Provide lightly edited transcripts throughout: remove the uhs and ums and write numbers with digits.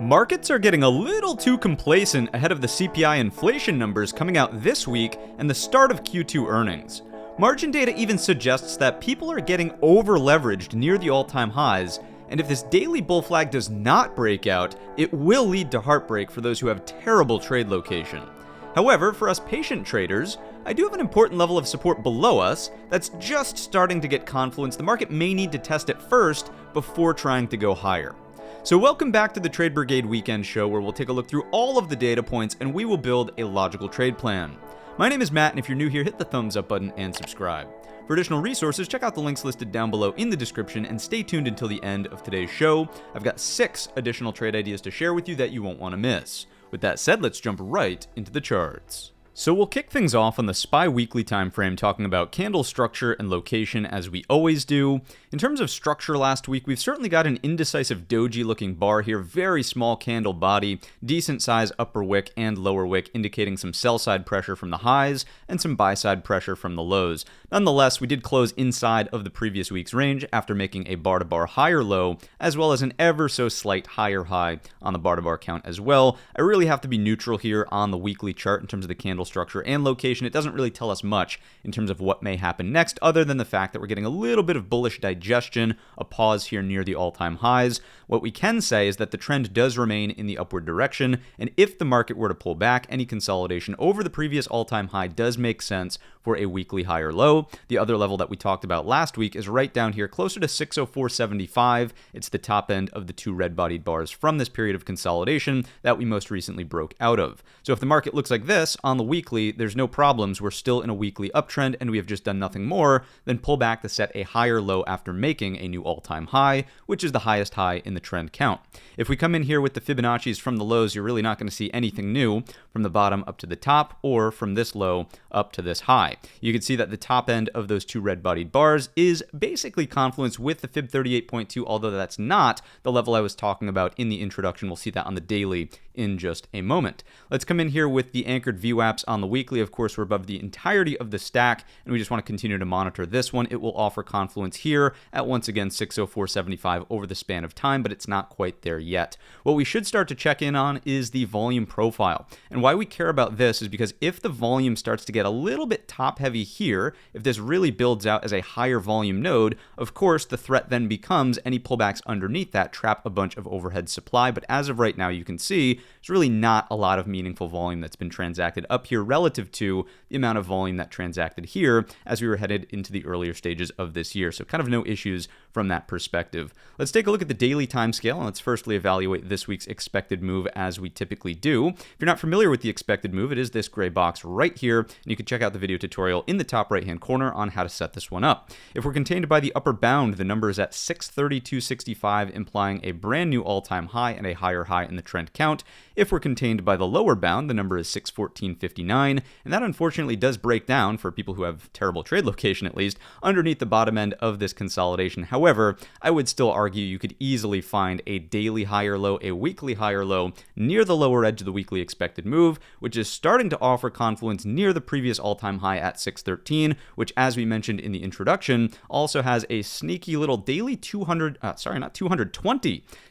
Markets are getting a little too complacent ahead of the CPI inflation numbers coming out this week and the start of Q2 earnings. Margin data even suggests that people are getting over-leveraged near the all-time highs, and if this daily bull flag does not break out, it will lead to heartbreak for those who have terrible trade location. However, for us patient traders, I do have an important level of support below us that's just starting to get confluence. The market may need to test it first before trying to go higher. So welcome back to the Trade Brigade Weekend Show, where we'll take a look through all of the data points and we will build a logical trade plan. My name is Matt, and if you're new here, hit the thumbs up button and subscribe. For additional resources, check out the links listed down below in the description and stay tuned until the end of today's show. I've got 6 additional trade ideas to share with you that you won't want to miss. With that said, let's jump right into the charts. So we'll kick things off on the SPY weekly time frame, talking about candle structure and location as we always do. In terms of structure last week, we've certainly got an indecisive doji looking bar here, very small candle body, decent size upper wick and lower wick, indicating some sell side pressure from the highs and some buy side pressure from the lows. Nonetheless, we did close inside of the previous week's range after making a bar to bar higher low, as well as an ever so slight higher high on the bar to bar count as well. I really have to be neutral here on the weekly chart in terms of the candle structure and location. It doesn't really tell us much in terms of what may happen next, other than the fact that we're getting a little bit of bullish digestion, a pause here near the all-time highs. What we can say is that the trend does remain in the upward direction, and if the market were to pull back, any consolidation over the previous all-time high does make sense for a weekly higher low. The other level that we talked about last week is right down here, closer to 604.75. It's the top end of the 2 red-bodied bars from this period of consolidation that we most recently broke out of. So if the market looks like this on the weekly, there's no problems. We're still in a weekly uptrend, and we have just done nothing more than pull back to set a higher low after making a new all-time high, which is the highest high in the trend count. If we come in here with the Fibonacci's from the lows, you're really not going to see anything new from the bottom up to the top or from this low up to this high. You can see that the top end of those 2 red-bodied bars is basically confluence with the Fib 38.2, although that's not the level I was talking about in the introduction. We'll see that on the daily in just a moment. Let's come in here with the anchored VWAPs on the weekly. Of course, we're above the entirety of the stack, and we just want to continue to monitor this one. It will offer confluence here at, once again, 604.75 over the span of time, but it's not quite there yet. What we should start to check in on is the volume profile. And why we care about this is because if the volume starts to get a little bit top heavy here, if this really builds out as a higher volume node, of course, the threat then becomes any pullbacks underneath that trap a bunch of overhead supply. But as of right now, you can see there's really not a lot of meaningful volume that's been transacted up here relative to the amount of volume that transacted here as we were headed into the earlier stages of this year. So kind of no issues from that perspective. Let's take a look at the daily time scale, and let's firstly evaluate this week's expected move as we typically do. If you're not familiar with the expected move, it is this gray box right here, and you can check out the video tutorial in the top right-hand corner on how to set this one up. If we're contained by the upper bound, the number is at 632.65, implying a brand new all-time high and a higher high in the trend count. If we're contained by the lower bound, the number is 614.59, and that unfortunately does break down, for people who have terrible trade location at least, underneath the bottom end of this consolidation. However, I would still argue you could easily find a daily higher low, a weekly higher low, near the lower edge of the weekly expected move, which is starting to offer confluence near the previous all-time high at 613, which, as we mentioned in the introduction, also has a sneaky little daily 20,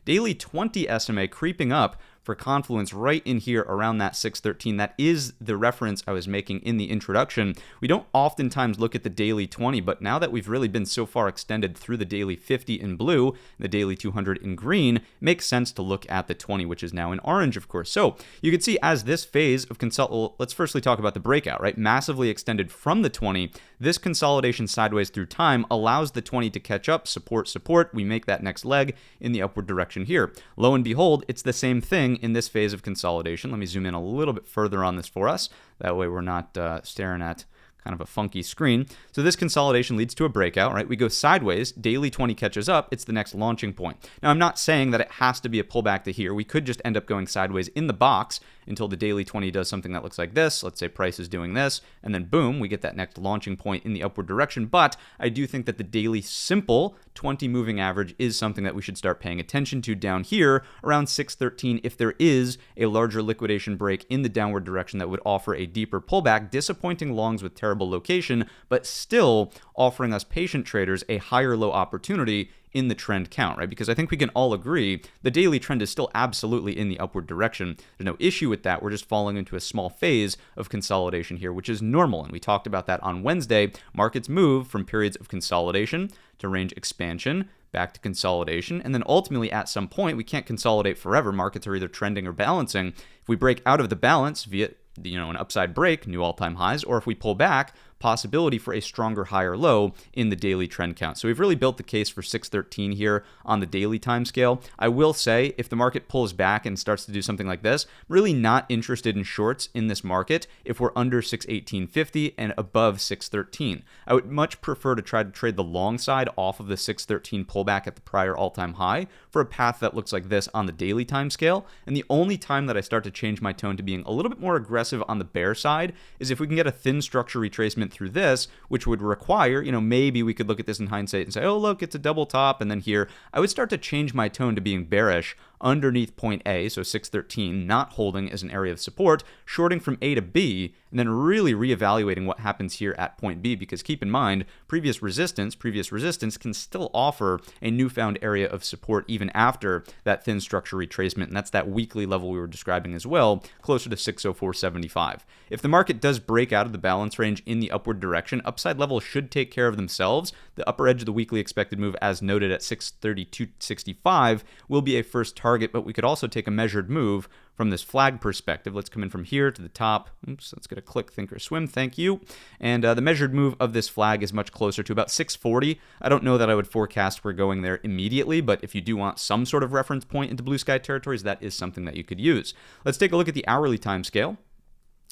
daily 20 SMA creeping up for confluence right in here around that 613. That is the reference I was making in the introduction. We don't oftentimes look at the daily 20, but now that we've really been so far extended through the daily 50 in blue, and the daily 200 in green, it makes sense to look at the 20, which is now in orange, of course. So you can see as this phase of well, let's firstly talk about the breakout, right? Massively extended from the 20. This consolidation sideways through time allows the 20 to catch up, support. We make that next leg in the upward direction here. Lo and behold, it's the same thing in this phase of consolidation. Let me zoom in a little bit further on this for us. That way we're not staring at kind of a funky screen. So this consolidation leads to a breakout, right? We go sideways, daily 20 catches up, it's the next launching point. Now, I'm not saying that it has to be a pullback to here. We could just end up going sideways in the box until the daily 20 does something that looks like this. Let's say price is doing this, and then boom, we get that next launching point in the upward direction. But I do think that the daily simple 20 moving average is something that we should start paying attention to down here around 613 if there is a larger liquidation break in the downward direction that would offer a deeper pullback. Disappointing longs with terrible location, but still offering us patient traders a higher low opportunity in the trend count, right? Because I think we can all agree the daily trend is still absolutely in the upward direction. There's no issue with that. We're just falling into a small phase of consolidation here, which is normal. And we talked about that on Wednesday. Markets move from periods of consolidation to range expansion, back to consolidation, and then ultimately at some point we can't consolidate forever. Markets are either trending or balancing. If we break out of the balance via an upside break, new all-time highs, or if we pull back, possibility for a stronger higher low in the daily trend count. So we've really built the case for 613 here on the daily time scale. I will say if the market pulls back and starts to do something like this, I'm really not interested in shorts in this market if we're under 618.50 and above 613. I would much prefer to try to trade the long side off of the 613 pullback at the prior all-time high for a path that looks like this on the daily time scale. And the only time that I start to change my tone to being a little bit more aggressive on the bear side is if we can get a thin structure retracement through this, which would require, maybe we could look at this in hindsight and say, oh, look, it's a double top. And then here, I would start to change my tone to being bearish underneath point A, so 613, not holding as an area of support, shorting from A to B, and then really reevaluating what happens here at point B, because keep in mind, previous resistance can still offer a newfound area of support even after that thin structure retracement, and that's that weekly level we were describing as well, closer to 604.75. If the market does break out of the balance range in the upward direction, upside levels should take care of themselves. The upper edge of the weekly expected move, as noted at 632.65, will be a first target, but we could also take a measured move from this flag perspective. Let's come in from here to the top. Oops, let's get a click, think, or swim. Thank you. And the measured move of this flag is much closer to about 640. I don't know that I would forecast we're going there immediately, but if you do want some sort of reference point into blue sky territories, that is something that you could use. Let's take a look at the hourly time scale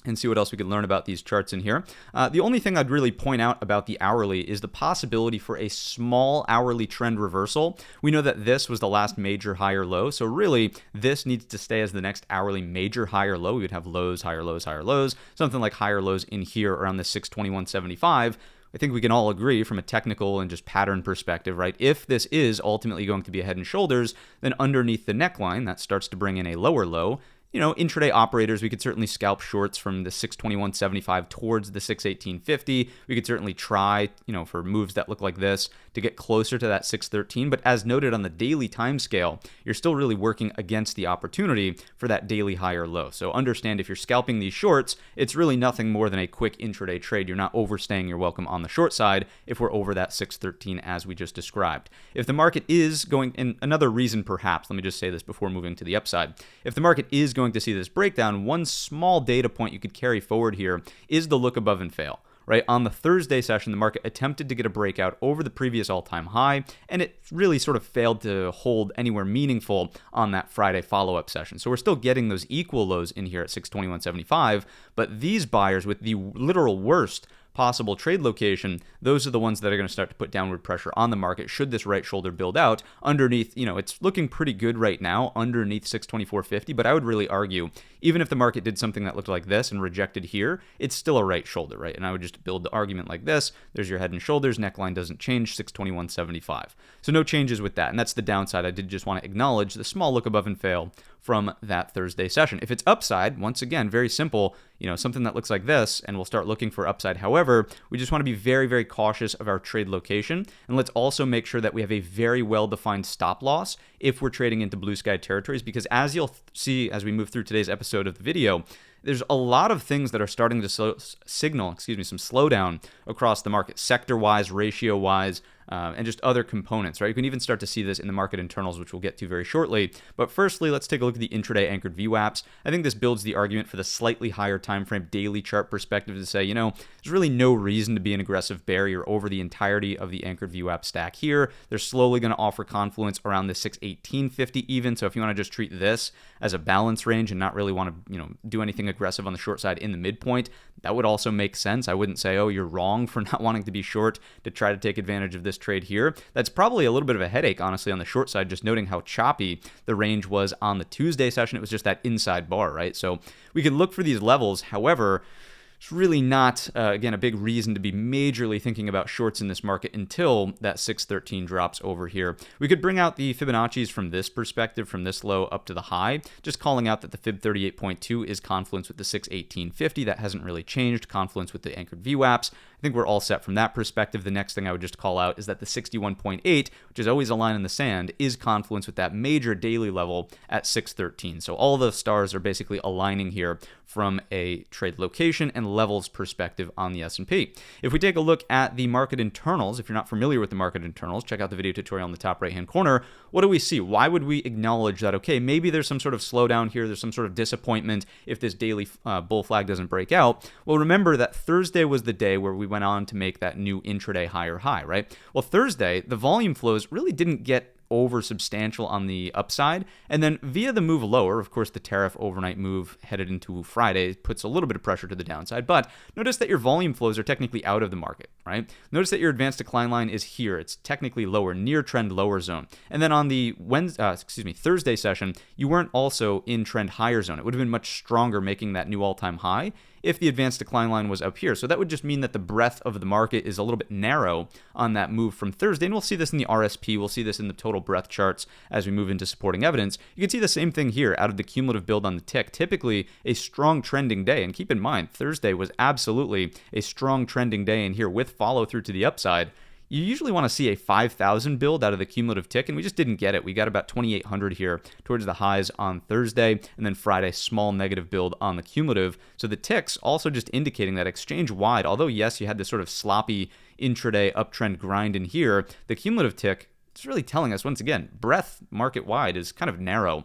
and see what else we can learn about these charts in here. The only thing I'd really point out about the hourly is the possibility for a small hourly trend reversal. We know that this was the last major higher low, so really this needs to stay as the next hourly major higher low. We would have lows, higher lows, higher lows, something like higher lows in here around the 621.75. I think we can all agree from a technical and just pattern perspective, right? If this is ultimately going to be a head and shoulders, then underneath the neckline, that starts to bring in a lower low. Intraday operators, we could certainly scalp shorts from the 621.75 towards the 618.50. We could certainly try, for moves that look like this to get closer to that 613. But as noted on the daily time scale, you're still really working against the opportunity for that daily higher low. So understand if you're scalping these shorts, it's really nothing more than a quick intraday trade. You're not overstaying your welcome on the short side if we're over that 613 as we just described. If the market is going, and another reason perhaps, let me just say this before moving to the upside, if the market is going to see this breakdown, one small data point you could carry forward here is the look above and fail. Right? On the Thursday session, the market attempted to get a breakout over the previous all-time high, and it really sort of failed to hold anywhere meaningful on that Friday follow-up session. So we're still getting those equal lows in here at 621.75, but these buyers with the literal worst possible trade location, those are the ones that are going to start to put downward pressure on the market should this right shoulder build out underneath. It's looking pretty good right now underneath 624.50, but I would really argue even if the market did something that looked like this and rejected here, it's still a right shoulder, right? And I would just build the argument like this. There's your head and shoulders, neckline doesn't change, 621.75. So no changes with that, and that's the downside. I did just want to acknowledge the small look above and fail from that Thursday session. If it's upside, once again, very simple, something that looks like this, and we'll start looking for upside. However, we just want to be very, very cautious of our trade location, and let's also make sure that we have a very well-defined stop loss if we're trading into blue sky territories, because as you'll see as we move through today's episode of the video, there's a lot of things that are starting to signal some slowdown across the market, sector-wise, ratio-wise, and just other components, right? You can even start to see this in the market internals, which we'll get to very shortly. But firstly, let's take a look at the intraday anchored VWAPs. I think this builds the argument for the slightly higher time frame daily chart perspective to say, there's really no reason to be an aggressive bear. You're over the entirety of the anchored VWAP stack here. They're slowly going to offer confluence around the 618.50 even. So if you want to just treat this as a balance range and not really want to, do anything aggressive on the short side in the midpoint, that would also make sense. I wouldn't say, oh, you're wrong for not wanting to be short to try to take advantage of this trade here. That's probably a little bit of a headache, honestly, on the short side, just noting how choppy the range was on the Tuesday session. It was just that inside bar, right? So we could look for these levels. However, it's really not, again, a big reason to be majorly thinking about shorts in this market until that 613 drops over here. We could bring out the Fibonacci's from this perspective, from this low up to the high, just calling out that the Fib 38.2 is confluence with the 618.50. That hasn't really changed. Confluence with the anchored VWAPs. I think we're all set from that perspective. The next thing I would just call out is that the 61.8, which is always a line in the sand, is confluence with that major daily level at 613. So all the stars are basically aligning here from a trade location and levels perspective on the S&P. If we take a look at the market internals, if you're not familiar with the market internals, check out the video tutorial in the top right-hand corner. What do we see? Why would we acknowledge that, okay, maybe there's some sort of slowdown here, there's some sort of disappointment if this daily bull flag doesn't break out? Well, remember that Thursday was the day where we went on to make that new intraday higher high, right? Well, Thursday, the volume flows really didn't get over substantial on the upside, and then via the move lower, of course the tariff overnight move headed into Friday puts a little bit of pressure to the downside, but notice that your volume flows are technically out of the market, right? Notice that your advanced decline line is here. It's technically lower, near trend lower zone. And then on the Thursday session, you weren't also in trend higher zone. It would have been much stronger, making that new all-time high if the advanced decline line was up here. So that would just mean that the breadth of the market is a little bit narrow on that move from Thursday. And we'll see this in the RSP. We'll see this in the total breadth charts as we move into supporting evidence. You can see the same thing here out of the cumulative build on the tick. Typically a strong trending day. And keep in mind, Thursday was absolutely a strong trending day in here with follow through to the upside. You usually want to see a 5,000 build out of the cumulative tick, and we just didn't get it. We got about 2,800 here towards the highs on Thursday, and then Friday, small negative build on the cumulative. So the ticks also just indicating that exchange-wide, although yes, you had this sort of sloppy intraday uptrend grind in here, the cumulative tick, it's really telling us, once again, breadth market-wide is kind of narrow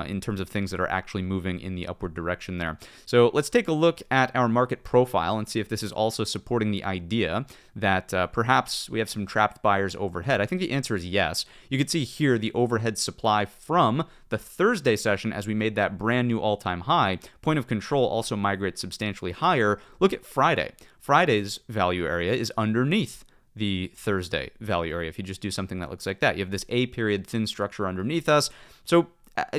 in terms of things that are actually moving in the upward direction there. So let's take a look at our market profile and see if this is also supporting the idea that perhaps we have some trapped buyers overhead. I think the answer is yes. You can see here the overhead supply from the Thursday session as we made that brand new all-time high. Point of control also migrates substantially higher. Look at Friday. Friday's value area is underneath the Thursday value area. If you just do something that looks like that, you have this A period thin structure underneath us. So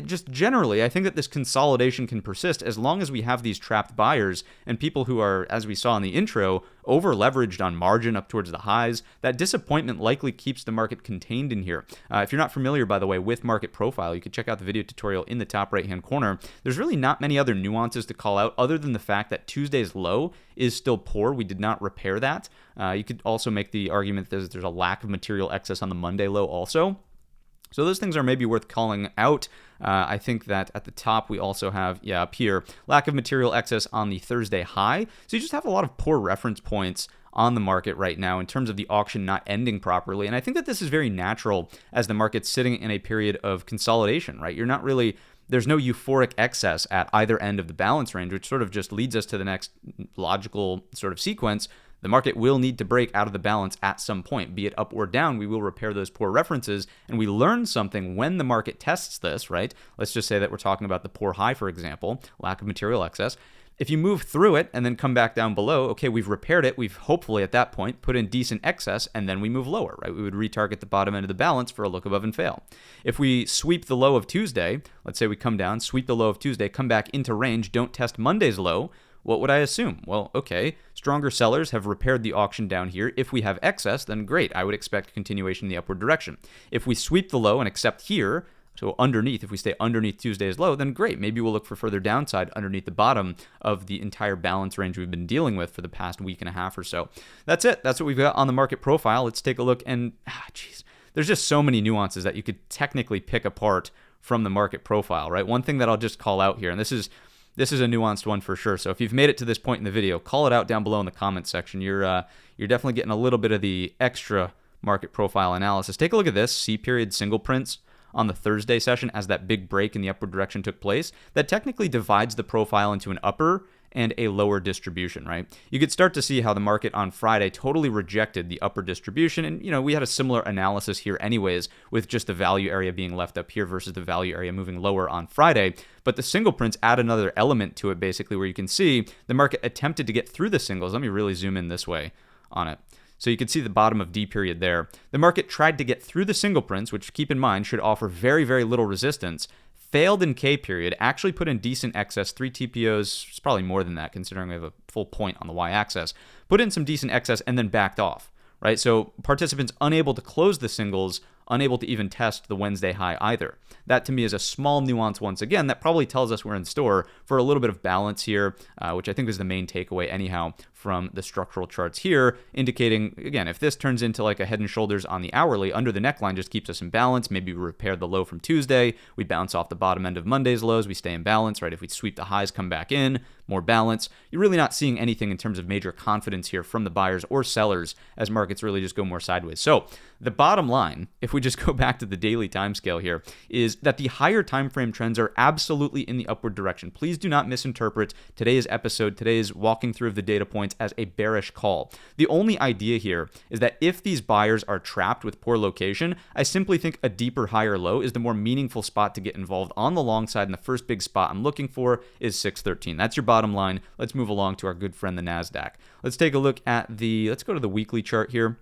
just generally, I think that this consolidation can persist as long as we have these trapped buyers and people who are, as we saw in the intro, over leveraged on margin up towards the highs. That disappointment likely keeps the market contained in here. If you're not familiar, by the way, with market profile, you can check out the video tutorial in the top right-hand corner. There's really not many other nuances to call out other than the fact that Tuesday's low is still poor. We did not repair that. You could also make the argument that there's a lack of material excess on the Monday low also. So those things are maybe worth calling out. I think that at the top we also have, up here, lack of material excess on the Thursday high. So you just have a lot of poor reference points on the market right now in terms of the auction not ending properly. And I think that this is very natural as the market's sitting in a period of consolidation, right? There's no euphoric excess at either end of the balance range, which sort of just leads us to the next logical sort of sequence. The market will need to break out of the balance at some point, be it up or down. We will repair those poor references, and we learn something when the market tests this, right? Let's just say that we're talking about the poor high, for example, lack of material excess. If you move through it and then come back down below, okay, we've repaired it. We've hopefully at that point put in decent excess, and then we move lower, right? We would retarget the bottom end of the balance for a look above and fail. If we sweep the low of Tuesday, let's say we come down, sweep the low of Tuesday, come back into range, don't test Monday's low, what would I assume? Well, okay, stronger sellers have repaired the auction down here. If we have excess, then great. I would expect continuation in the upward direction. If we sweep the low and accept here, so underneath, if we stay underneath Tuesday's low, then great. Maybe we'll look for further downside underneath the bottom of the entire balance range we've been dealing with for the past week and a half or so. That's it. That's what we've got on the market profile. Let's take a look. And, there's just so many nuances that you could technically pick apart from the market profile, right? One thing that I'll just call out here, and this is a nuanced one for sure. So if you've made it to this point in the video, call it out down below in the comments section. You're definitely getting a little bit of the extra market profile analysis. Take a look at this C period single prints on the Thursday session as that big break in the upward direction took place. That technically divides the profile into an upper and a lower distribution, right? You could start to see how the market on Friday totally rejected the upper distribution. And, we had a similar analysis here anyways, with just the value area being left up here versus the value area moving lower on Friday. But the single prints add another element to it, basically, where you can see the market attempted to get through the singles. Let me really zoom in this way on it. So you can see the bottom of D period there. The market tried to get through the single prints, which keep in mind should offer very, very little resistance. Failed in K period, actually put in decent excess, 3 TPOs, it's probably more than that considering we have a full point on the y-axis, put in some decent excess and then backed off, right? So participants unable to close the singles unable to even test the Wednesday high either. That to me is a small nuance once again that probably tells us we're in store for a little bit of balance here, which I think is the main takeaway anyhow from the structural charts here, indicating, again, if this turns into like a head and shoulders on the hourly, under the neckline just keeps us in balance. Maybe we repair the low from Tuesday, we bounce off the bottom end of Monday's lows, we stay in balance, right? If we sweep the highs, come back in, more balance. You're really not seeing anything in terms of major confidence here from the buyers or sellers as markets really just go more sideways. So the bottom line, if we just go back to the daily time scale here, is that the higher time frame trends are absolutely in the upward direction. Please do not misinterpret today's episode, today's walking through of the data points as a bearish call. The only idea here is that if these buyers are trapped with poor location, I simply think a deeper higher low is the more meaningful spot to get involved on the long side, and the first big spot I'm looking for is 613. That's your bottom line. Let's move along to our good friend the NASDAQ. Let's take a look at let's go to the weekly chart here.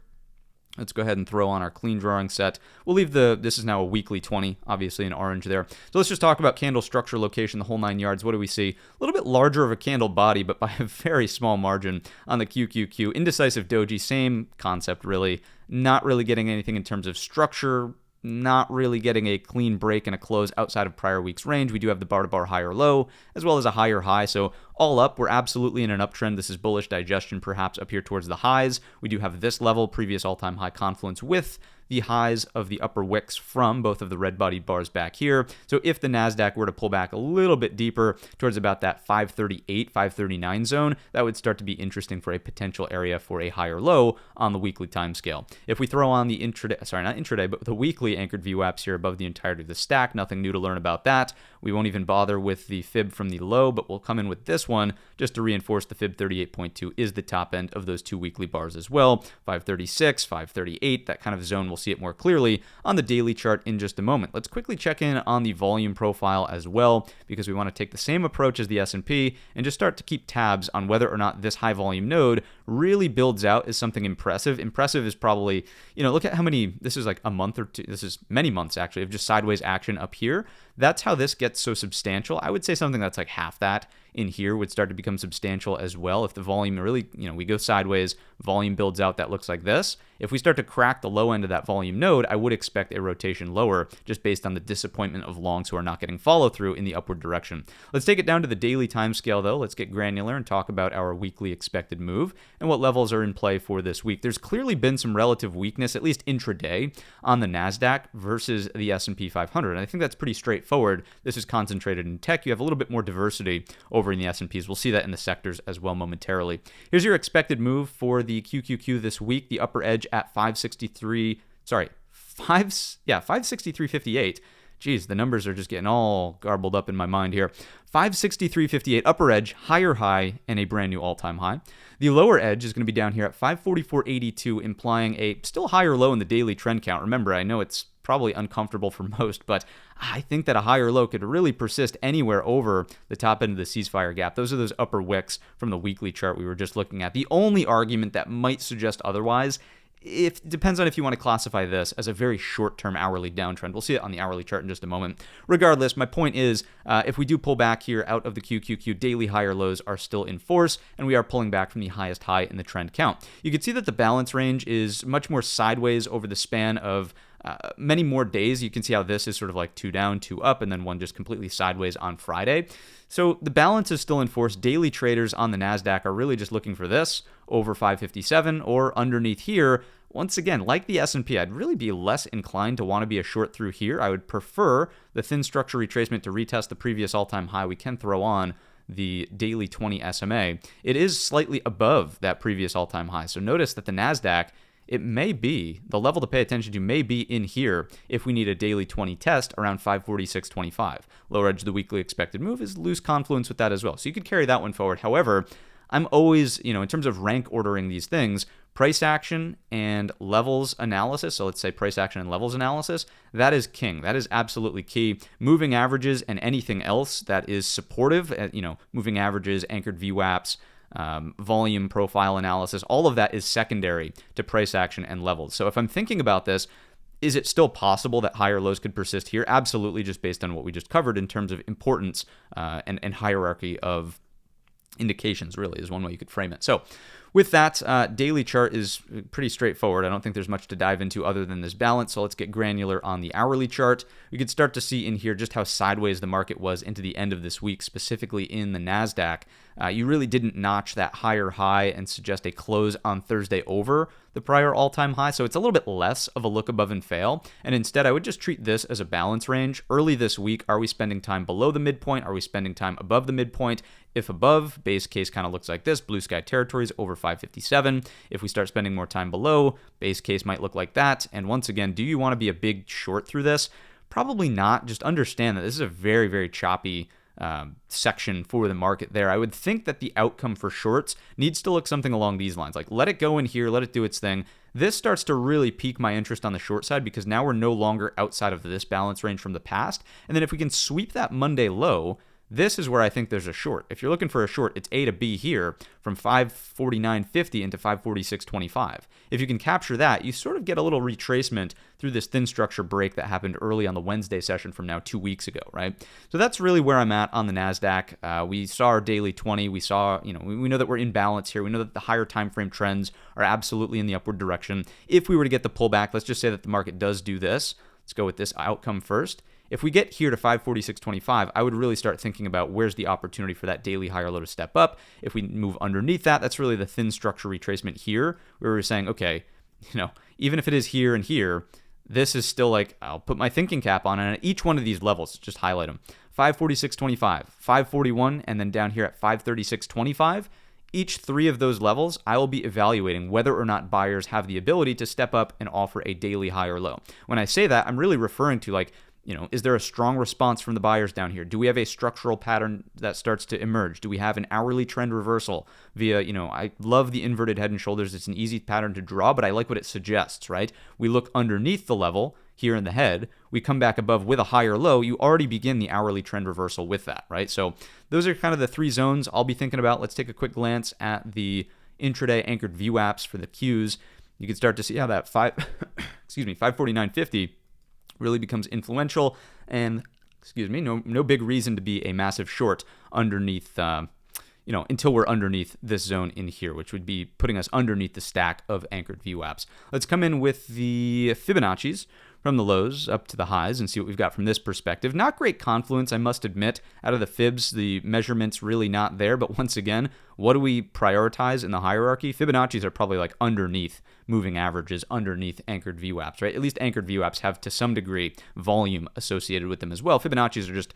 Let's go ahead and throw on our clean drawing set. We'll leave this is now a weekly 20, obviously in orange there. So let's just talk about candle structure, location, the whole 9 yards. What do we see? A little bit larger of a candle body, but by a very small margin on the QQQ. Indecisive doji, same concept really. Not really getting anything in terms of structure, not really getting a clean break and a close outside of prior week's range. We do have the bar-to-bar higher low, as well as a higher high. So all up, we're absolutely in an uptrend. This is bullish digestion, perhaps up here towards the highs. We do have this level, previous all-time high confluence with the highs of the upper wicks from both of the red-bodied bars back here. So if the NASDAQ were to pull back a little bit deeper towards about that 538, 539 zone, that would start to be interesting for a potential area for a higher low on the weekly time scale. If we throw on the the weekly anchored VWAPs here above the entirety of the stack, nothing new to learn about that. We won't even bother with the fib from the low, but we'll come in with this one just to reinforce the fib 38.2 is the top end of those two weekly bars as well. 536, 538, that kind of zone. We'll see it more clearly on the daily chart in just a moment. Let's quickly check in on the volume profile as well, because we want to take the same approach as the S&P and just start to keep tabs on whether or not this high volume node really builds out as something impressive. Impressive is probably, look at how many, this is like a month or two, this is many months actually of just sideways action up here. That's how this gets so substantial. I would say something that's like half that in here would start to become substantial as well. If the volume really, we go sideways, volume builds out, that looks like this. If we start to crack the low end of that volume node, I would expect a rotation lower just based on the disappointment of longs who are not getting follow through in the upward direction. Let's take it down to the daily time scale though. Let's get granular and talk about our weekly expected move and what levels are in play for this week. There's clearly been some relative weakness, at least intraday, on the NASDAQ versus the S&P 500. And I think that's pretty straightforward. This is concentrated in tech. You have a little bit more diversity over in the S&Ps. We'll see that in the sectors as well momentarily. Here's your expected move for the QQQ this week. The upper edge at 563.58. Geez, the numbers are just getting all garbled up in my mind here. 563.58 upper edge, higher high, and a brand new all-time high. The lower edge is going to be down here at 544.82, implying a still higher low in the daily trend count. Remember, I know it's probably uncomfortable for most, but I think that a higher low could really persist anywhere over the top end of the ceasefire gap. Those are those upper wicks from the weekly chart we were just looking at. The only argument that might suggest otherwise, it depends on if you want to classify this as a very short-term hourly downtrend. We'll see it on the hourly chart in just a moment. Regardless, my point is, if we do pull back here out of the QQQ, daily higher lows are still in force, and we are pulling back from the highest high in the trend count. You can see that the balance range is much more sideways over the span of many more days. You can see how this is sort of like two down, two up, and then one just completely sideways on Friday. So the balance is still in force. Daily traders on the NASDAQ are really just looking for this over 557 or underneath here. Once again, like the S&P, I'd really be less inclined to want to be a short through here. I would prefer the thin structure retracement to retest the previous all-time high. We can throw on the daily 20 SMA. It is slightly above that previous all-time high. So notice that the NASDAQ, it may be, the level to pay attention to may be in here if we need a daily 20 test around 546.25. Lower edge of the weekly expected move is loose confluence with that as well. So you could carry that one forward. However, I'm always, in terms of rank ordering these things, price action and levels analysis, so let's say price action and levels analysis, that is king. That is absolutely key. Moving averages and anything else that is supportive, moving averages, anchored VWAPs, volume profile analysis, all of that is secondary to price action and levels. So if I'm thinking about this, is it still possible that higher lows could persist here? Absolutely, just based on what we just covered in terms of importance and hierarchy of indications, really, is one way you could frame it. So With that, daily chart is pretty straightforward. I don't think there's much to dive into other than this balance, so let's get granular on the hourly chart. We could start to see in here just how sideways the market was into the end of this week, specifically in the NASDAQ. You really didn't notch that higher high and suggest a close on Thursday over the prior all-time high, so it's a little bit less of a look above and fail, and instead I would just treat this as a balance range. Early this week, are we spending time below the midpoint? Are we spending time above the midpoint? If above, base case kind of looks like this, blue sky territories over 557. If we start spending more time below, base case might look like that. And once again, do you want to be a big short through this? Probably not. Just understand that this is a very, very choppy section for the market there. I would think that the outcome for shorts needs to look something along these lines. Like, let it go in here, let it do its thing. This starts to really pique my interest on the short side because now we're no longer outside of this balance range from the past. And then if we can sweep that Monday low, this is where I think there's a short. If you're looking for a short, it's A to B here from 549.50 into 546.25. If you can capture that, you sort of get a little retracement through this thin structure break that happened early on the Wednesday session from now 2 weeks ago, right? So that's really where I'm at on the NASDAQ. We saw our daily 20. We saw, we know that we're in balance here. We know that the higher time frame trends are absolutely in the upward direction. If we were to get the pullback, let's just say that the market does do this. Let's go with this outcome first. If we get here to 546.25, I would really start thinking about where's the opportunity for that daily higher low to step up. If we move underneath that, that's really the thin structure retracement here, where we're saying, okay, even if it is here and here, this is still like, I'll put my thinking cap on, and at each one of these levels, just highlight them, 546.25, 541, and then down here at 536.25, each three of those levels, I will be evaluating whether or not buyers have the ability to step up and offer a daily higher low. When I say that, I'm really referring to like, is there a strong response from the buyers down here? Do we have a structural pattern that starts to emerge? Do we have an hourly trend reversal via, I love the inverted head and shoulders. It's an easy pattern to draw, but I like what it suggests, right? We look underneath the level here in the head. We come back above with a higher low. You already begin the hourly trend reversal with that, right? So those are kind of the three zones I'll be thinking about. Let's take a quick glance at the intraday anchored view apps for the Qs. You can start to see how that 549.50 really becomes influential, and no big reason to be a massive short underneath until we're underneath this zone in here, which would be putting us underneath the stack of anchored view apps. Let's come in with the Fibonacci's from the lows up to the highs and see what we've got from this perspective. Not great confluence, I must admit. Out of the fibs, the measurement's really not there, but once again, what do we prioritize in the hierarchy? Fibonacci's are probably like underneath moving averages, underneath anchored view apps, right? At least anchored view apps have to some degree volume associated with them as well. Fibonacci's are just,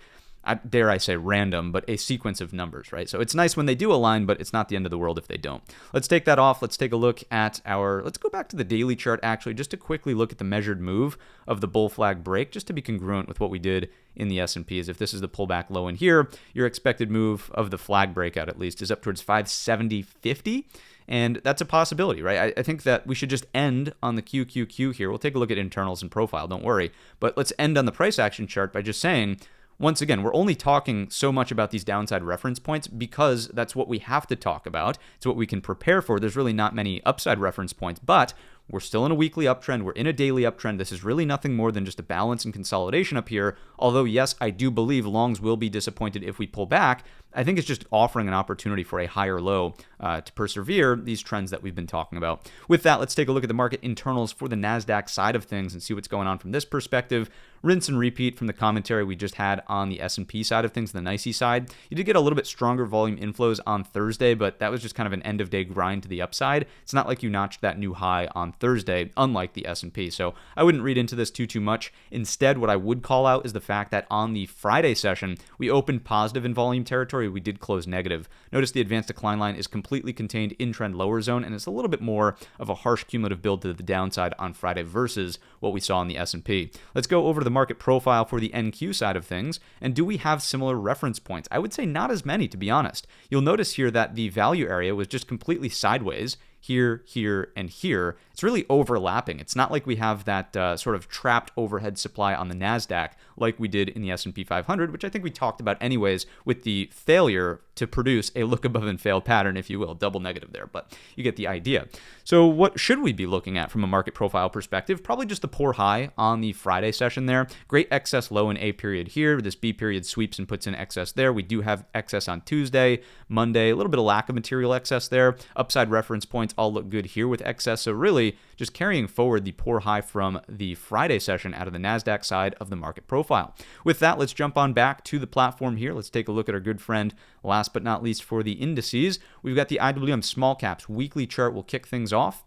dare I say, random, but a sequence of numbers, right? So it's nice when they do align, but it's not the end of the world if they don't. Let's take that off. Let's take a look at let's go back to the daily chart actually, just to quickly look at the measured move of the bull flag break, just to be congruent with what we did in the S&P. As if this is the pullback low in here, your expected move of the flag breakout at least is up towards 570.50. And that's a possibility, right? I think that we should just end on the QQQ here. We'll take a look at internals and profile, don't worry. But let's end on the price action chart by just saying, once again, we're only talking so much about these downside reference points because that's what we have to talk about. It's what we can prepare for. There's really not many upside reference points, but we're still in a weekly uptrend. We're in a daily uptrend. This is really nothing more than just a balance and consolidation up here. Although, yes, I do believe longs will be disappointed if we pull back. I think it's just offering an opportunity for a higher low to persevere these trends that we've been talking about. With that, let's take a look at the market internals for the NASDAQ side of things and see what's going on from this perspective. Rinse and repeat from the commentary we just had on the S&P side of things, the NYSE side. You did get a little bit stronger volume inflows on Thursday, but that was just kind of an end-of-day grind to the upside. It's not like you notched that new high on Thursday, unlike the S&P. So I wouldn't read into this too much. Instead, what I would call out is the fact that on the Friday session, we opened positive in volume territory. We did close negative. Notice the advanced decline line is completely contained in trend lower zone, and it's a little bit more of a harsh cumulative build to the downside on Friday versus what we saw in the S&P. Let's go over to the market profile for the NQ side of things, and do we have similar reference points? I would say not as many, to be honest. You'll notice here that the value area was just completely sideways here, here, and here. It's really overlapping. It's not like we have that sort of trapped overhead supply on the NASDAQ like we did in the S&P 500, which I think we talked about anyways with the failure to produce a look above and fail pattern, if you will, double negative there, but you get the idea. So what should we be looking at from a market profile perspective? Probably just the poor high on the Friday session there. Great excess low in A period here. This B period sweeps and puts in excess there. We do have excess on Tuesday, Monday, a little bit of lack of material excess there. Upside reference points all look good here with excess. So really just carrying forward the poor high from the Friday session out of the NASDAQ side of the market profile. With that, let's jump on back to the platform here. Let's take a look at our good friend, last but not least for the indices. We've got the IWM small caps weekly chart. Will kick things off.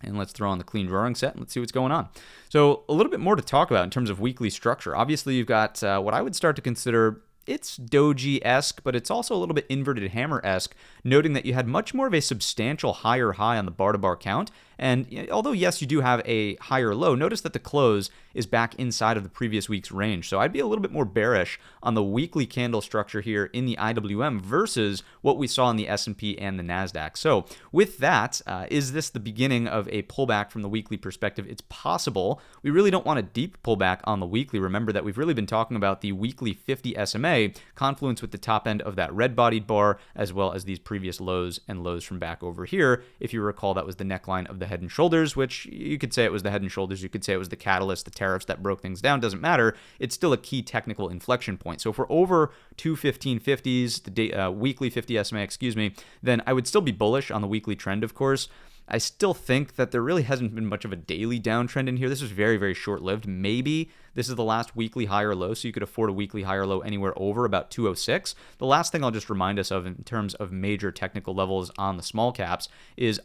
And let's throw on the clean drawing set and let's see what's going on. So a little bit more to talk about in terms of weekly structure. Obviously, you've got what I would start to consider, it's doji-esque, but it's also a little bit inverted hammer-esque, noting that you had much more of a substantial higher high on the bar-to-bar count. And although, yes, you do have a higher low, notice that the close is back inside of the previous week's range. So I'd be a little bit more bearish on the weekly candle structure here in the IWM versus what we saw in the S&P and the NASDAQ. So with that, is this the beginning of a pullback from the weekly perspective? It's possible. We really don't want a deep pullback on the weekly. Remember that we've really been talking about the weekly 50 SMA confluence with the top end of that red-bodied bar, as well as these previous lows and lows from back over here. If you recall, that was the neckline of the Head and Shoulders, which you could say it was the Head and Shoulders, you could say it was the catalyst, the tariffs that broke things down, doesn't matter. It's still a key technical inflection point. So if we're over 215.50s, the weekly 50 SMA, then I would still be bullish on the weekly trend, of course. I still think that there really hasn't been much of a daily downtrend in here. This was very, very short-lived. Maybe this is the last weekly high or low, so you could afford a weekly high or low anywhere over about 206. The last thing I'll just remind us of in terms of major technical levels on the small caps is,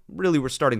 really we're starting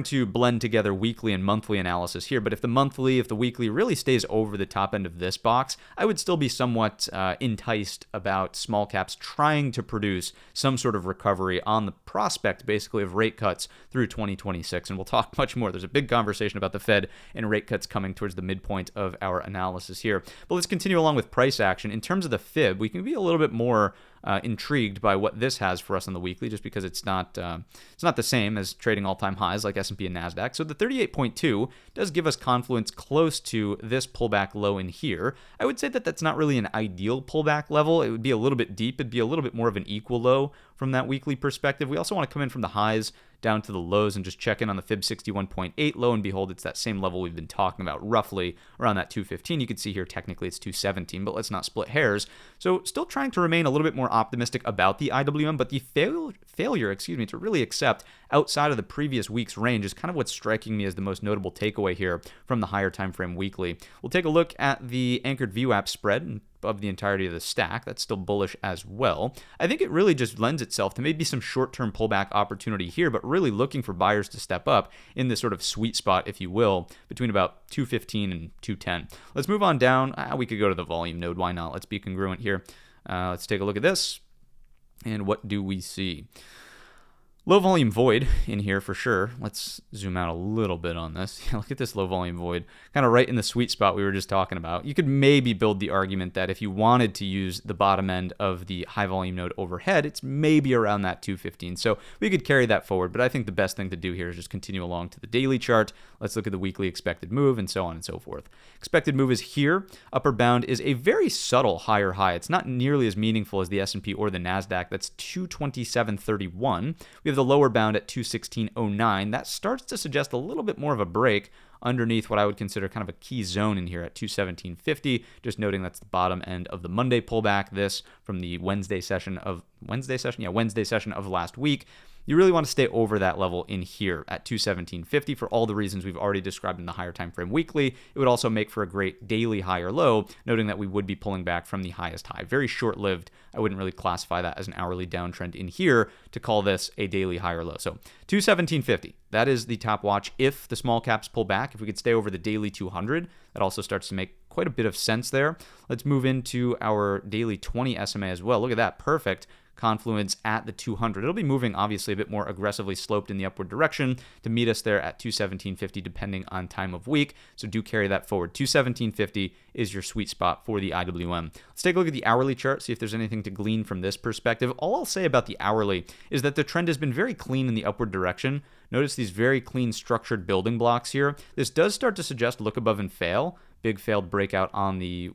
to blend together weekly and monthly analysis here. But if the weekly really stays over the top end of this box, I would still be somewhat enticed about small caps trying to produce some sort of recovery on the prospect, basically, of rate cuts through 2026. And we'll talk much more. There's a big conversation about the Fed and rate cuts coming towards the midpoint of our analysis here. But let's continue along with price action. In terms of the fib, we can be a little bit more intrigued by what this has for us on the weekly, just because it's not the same as trading all-time highs like S&P and NASDAQ. So the 38.2 does give us confluence close to this pullback low in here. I would say that that's not really an ideal pullback level. It would be a little bit deep. It'd be a little bit more of an equal low from that weekly perspective. We also want to come in from the highs down to the lows and just check in on the fib 61.8. Lo and behold, it's that same level we've been talking about, roughly around that 215. You can see here technically it's 217, but let's not split hairs. So still trying to remain a little bit more optimistic about the IWM, but the failure to really accept outside of the previous week's range is kind of what's striking me as the most notable takeaway here from the higher time frame weekly. We'll take a look at the anchored VWAP spread of the entirety of the stack. That's still bullish as well. I think it really just lends itself to maybe some short-term pullback opportunity here, but really looking for buyers to step up in this sort of sweet spot, if you will, between about 215 and 210. Let's move on down. We could go to the volume node. Why not? Let's be congruent here. Let's take a look at this. And what do we see? Low volume void in here for sure. Let's zoom out a little bit on this. Look at this low volume void, kind of right in the sweet spot we were just talking about. You could maybe build the argument that if you wanted to use the bottom end of the high volume node overhead, it's maybe around that 215. So we could carry that forward, but I think the best thing to do here is just continue along to the daily chart. Let's look at the weekly expected move and so on and so forth. Expected move is here. Upper bound is a very subtle higher high. It's not nearly as meaningful as the S&P or the NASDAQ. That's 227.31. We have the lower bound at 216.09. That starts to suggest a little bit more of a break underneath what I would consider kind of a key zone in here at 217.50. Just noting that's the bottom end of the Monday pullback. This from the Wednesday session of last week. You really want to stay over that level in here at 217.50 for all the reasons we've already described in the higher time frame weekly. It would also make for a great daily high or low, noting that we would be pulling back from the highest high. Very short-lived. I wouldn't really classify that as an hourly downtrend in here to call this a daily high or low. So 217.50. That is the top watch if the small caps pull back. If we could stay over the daily 200, that also starts to make quite a bit of sense there. Let's move into our daily 20 SMA as well. Look at that, perfect confluence at the 200. It'll be moving obviously a bit more aggressively sloped in the upward direction to meet us there at 217.50 depending on time of week. So do carry that forward. 217.50 is your sweet spot for the IWM. Let's take a look at the hourly chart, see if there's anything to glean from this perspective. All I'll say about the hourly is that the trend has been very clean in the upward direction. Notice these very clean structured building blocks here. This does start to suggest look above and fail. Big failed breakout on the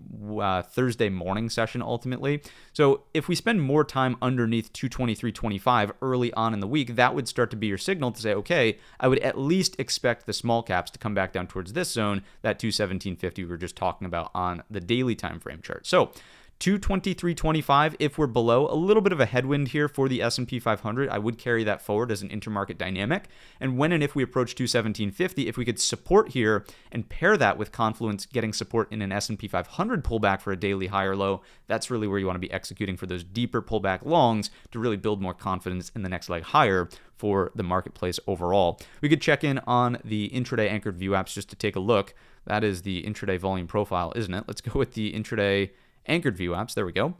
Thursday morning session ultimately. So if we spend more time underneath 223.25 early on in the week, that would start to be your signal to say, okay, I would at least expect the small caps to come back down towards this zone, that 217.50 we were just talking about on the daily time frame chart. So 223.25, if we're below, a little bit of a headwind here for the S&P 500. I would carry that forward as an intermarket dynamic. And when and if we approach 217.50, if we could support here and pair that with confluence getting support in an S&P 500 pullback for a daily high or low, that's really where you want to be executing for those deeper pullback longs to really build more confidence in the next leg higher for the marketplace overall. We could check in on the intraday anchored view apps just to take a look. That is the intraday volume profile, isn't it? Let's go with the intraday anchored view apps. There we go.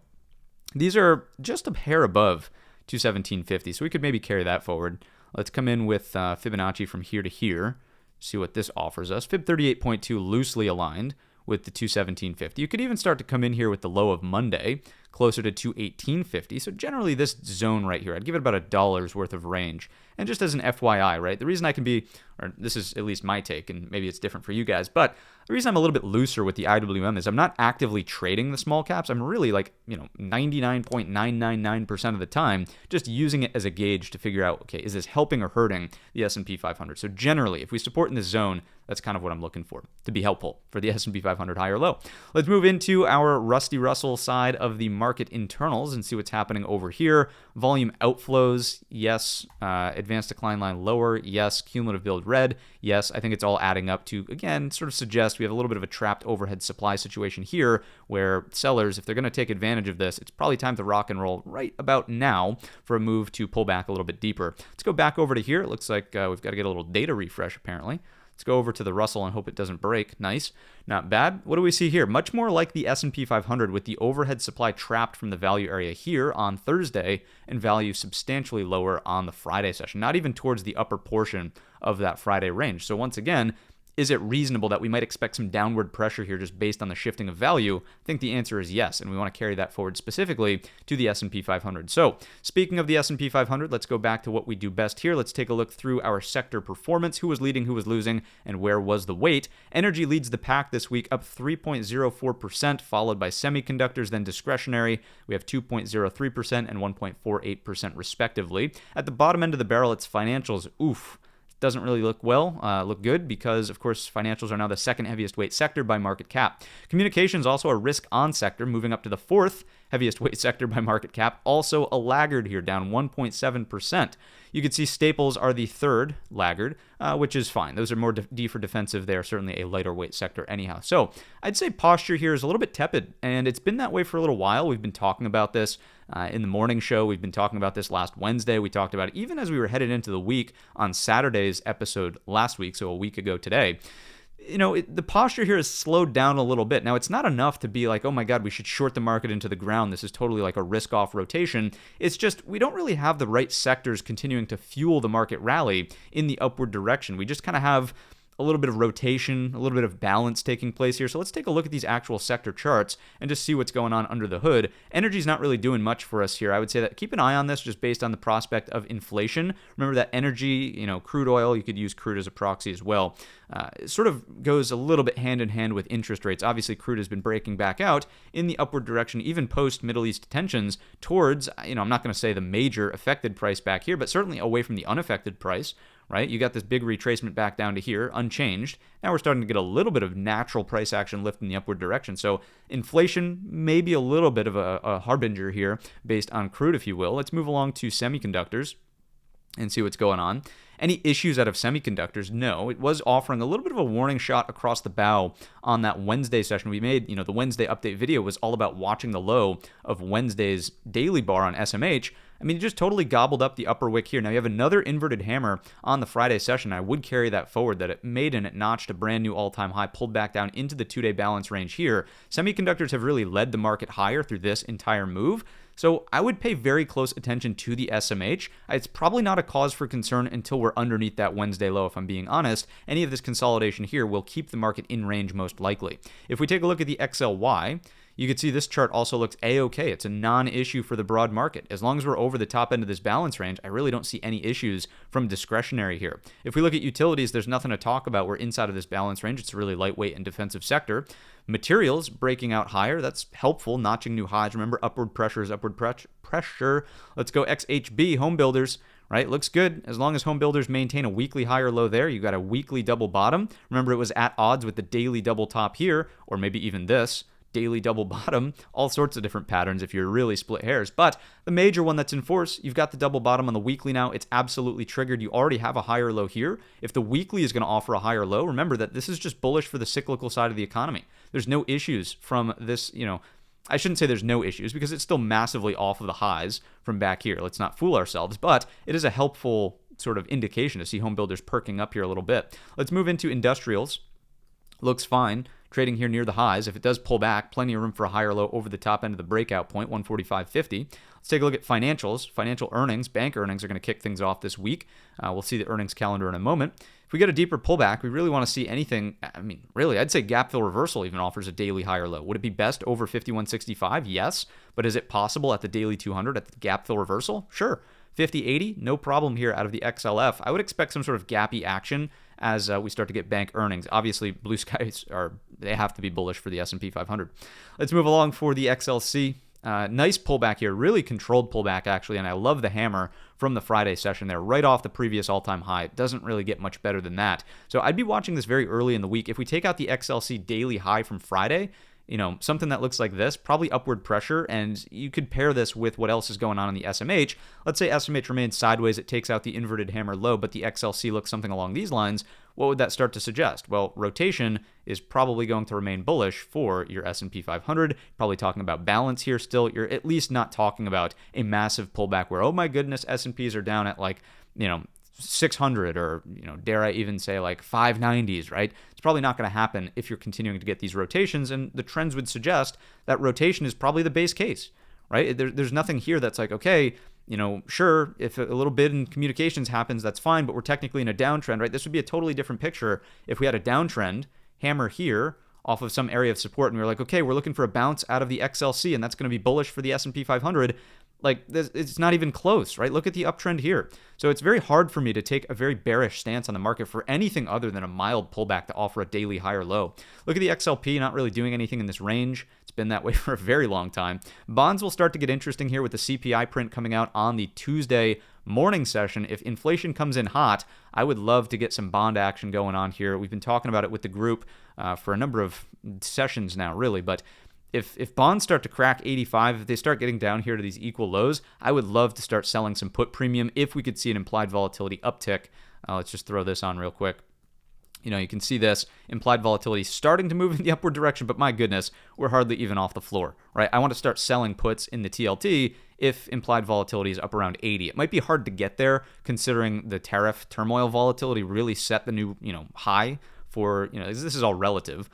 These are just a hair above 217.50, so we could maybe carry that forward. Let's come in with Fibonacci from here to here, see what this offers us. Fib 38.2 loosely aligned with the 217.50. You could even start to come in here with the low of Monday, closer to 218.50. So generally this zone right here, I'd give it about $1 worth of range. And just as an FYI, right, the reason I can be, or this is at least my take, and maybe it's different for you guys, but the reason I'm a little bit looser with the IWM is I'm not actively trading the small caps. I'm really 99.999% of the time just using it as a gauge to figure out, okay, is this helping or hurting the S&P 500? So generally, if we support in this zone, that's kind of what I'm looking for to be helpful for the S&P 500 high or low. Let's move into our Rusty Russell side of the market internals and see what's happening over here. Volume outflows, yes. Advanced decline line lower, yes. Cumulative build red, yes. I think it's all adding up to, again, sort of suggest we have a little bit of a trapped overhead supply situation here where sellers, if they're going to take advantage of this, it's probably time to rock and roll right about now for a move to pull back a little bit deeper. Let's go back over to here. It looks like we've got to get a little data refresh apparently. Let's go over to the Russell and hope it doesn't break. Nice. Not bad. What do we see here? Much more like the S&P 500 with the overhead supply trapped from the value area here on Thursday and value substantially lower on the Friday session, not even towards the upper portion of that Friday range. So once again, is it reasonable that we might expect some downward pressure here just based on the shifting of value? I think the answer is yes, and we want to carry that forward specifically to the S&P 500. So speaking of the S&P 500, let's go back to what we do best here. Let's take a look through our sector performance, who was leading, who was losing, and where was the weight. Energy leads the pack this week, up 3.04%, followed by semiconductors, then discretionary. We have 2.03% and 1.48% respectively. At the bottom end of the barrel, it's financials. Oof. Doesn't really look good because, of course, financials are now the second heaviest weight sector by market cap. Communications also a risk-on sector, moving up to the fourth heaviest weight sector by market cap. Also a laggard here, down 1.7%. You can see staples are the third laggard, which is fine. Those are more D for defensive. They are certainly a lighter weight sector anyhow. So I'd say posture here is a little bit tepid, and it's been that way for a little while. We've been talking about this in the morning show. We've been talking about this last Wednesday. We talked about it even as we were headed into the week on Saturday's episode last week, so a week ago today. The posture here has slowed down a little bit. Now, it's not enough to be like, oh my God, we should short the market into the ground. This is totally like a risk-off rotation. It's just we don't really have the right sectors continuing to fuel the market rally in the upward direction. We just kind of have a little bit of rotation, a little bit of balance taking place here. So let's take a look at these actual sector charts and just see what's going on under the hood. Energy's not really doing much for us here. I would say that keep an eye on this just based on the prospect of inflation. Remember that energy, crude oil, you could use crude as a proxy as well. It sort of goes a little bit hand in hand with interest rates. Obviously, crude has been breaking back out in the upward direction, even post Middle East tensions towards, I'm not going to say the major affected price back here, but certainly away from the unaffected price. Right? You got this big retracement back down to here, unchanged. Now we're starting to get a little bit of natural price action lift in the upward direction. So inflation may be a little bit of a harbinger here based on crude, if you will. Let's move along to semiconductors and see what's going on. Any issues out of semiconductors? No. It was offering a little bit of a warning shot across the bow on that Wednesday session we made. The Wednesday update video was all about watching the low of Wednesday's daily bar on SMH. I mean, it just totally gobbled up the upper wick here. Now you have another inverted hammer on the Friday session. I would carry that forward, that it made and it notched a brand new all-time high, pulled back down into the 2-day balance range here. Semiconductors have really led the market higher through this entire move. So I would pay very close attention to the SMH. It's probably not a cause for concern until we're underneath that Wednesday low, if I'm being honest. Any of this consolidation here will keep the market in range most likely. If we take a look at the XLY, you can see this chart also looks A-okay. It's a non-issue for the broad market. As long as we're over the top end of this balance range, I really don't see any issues from discretionary here. If we look at utilities, there's nothing to talk about. We're inside of this balance range. It's a really lightweight and defensive sector. Materials breaking out higher. That's helpful, notching new highs. Remember, upward pressure is upward pressure. Let's go XHB, home builders. Right, looks good. As long as home builders maintain a weekly higher low there, you got a weekly double bottom. Remember, it was at odds with the daily double top here, or maybe even this daily double bottom, all sorts of different patterns if you're really split hairs. But the major one that's in force, you've got the double bottom on the weekly now. It's absolutely triggered. You already have a higher low here. If the weekly is going to offer a higher low, remember that this is just bullish for the cyclical side of the economy. There's no issues from this, I shouldn't say there's no issues because it's still massively off of the highs from back here. Let's not fool ourselves, but it is a helpful sort of indication to see home builders perking up here a little bit. Let's move into industrials. Looks fine. Trading here near the highs. If it does pull back, plenty of room for a higher low over the top end of the breakout point, 145.50. Let's take a look at financials. Financial earnings, bank earnings are going to kick things off this week. We'll see the earnings calendar in a moment. If we get a deeper pullback, we really want to see anything. I mean, really, I'd say gap fill reversal even offers a daily higher low. Would it be best over 51.65? Yes. But is it possible at the daily 200 at the gap fill reversal? Sure. 50.80, no problem here out of the XLF. I would expect some sort of gappy action as we start to get bank earnings. Obviously, blue skies they have to be bullish for the S&P 500. Let's move along for the XLC. Nice pullback here, really controlled pullback actually, and I love the hammer from the Friday session there, right off the previous all-time high. It doesn't really get much better than that. So I'd be watching this very early in the week. If we take out the XLC daily high from Friday, something that looks like this, probably upward pressure, and you could pair this with what else is going on in the SMH. Let's say SMH remains sideways, it takes out the inverted hammer low, but the XLC looks something along these lines. What would that start to suggest? Well, rotation is probably going to remain bullish for your S&P 500. Probably talking about balance here still. You're at least not talking about a massive pullback where, oh my goodness, S&Ps are down at 600 or, dare I even say 590s, right? It's probably not going to happen if you're continuing to get these rotations, and the trends would suggest that rotation is probably the base case, right? There's nothing here that's okay, sure, if a little bit in communications happens, that's fine, but we're technically in a downtrend, right? This would be a totally different picture if we had a downtrend, hammer here, off of some area of support, and we were okay, we're looking for a bounce out of the XLC, and that's going to be bullish for the S&P 500. It's not even close, right? Look at the uptrend here. So it's very hard for me to take a very bearish stance on the market for anything other than a mild pullback to offer a daily higher low. Look at the XLP, not really doing anything in this range. It's been that way for a very long time. Bonds will start to get interesting here with the CPI print coming out on the Tuesday morning session. If inflation comes in hot, I would love to get some bond action going on here. We've been talking about it with the group for a number of sessions now, really, but if bonds start to crack 85, if they start getting down here to these equal lows, I would love to start selling some put premium if we could see an implied volatility uptick. Let's just throw this on real quick. You can see this implied volatility starting to move in the upward direction, but my goodness, we're hardly even off the floor, right? I want to start selling puts in the TLT if implied volatility is up around 80. It might be hard to get there considering the tariff turmoil volatility really set the new, high for, this is all relative.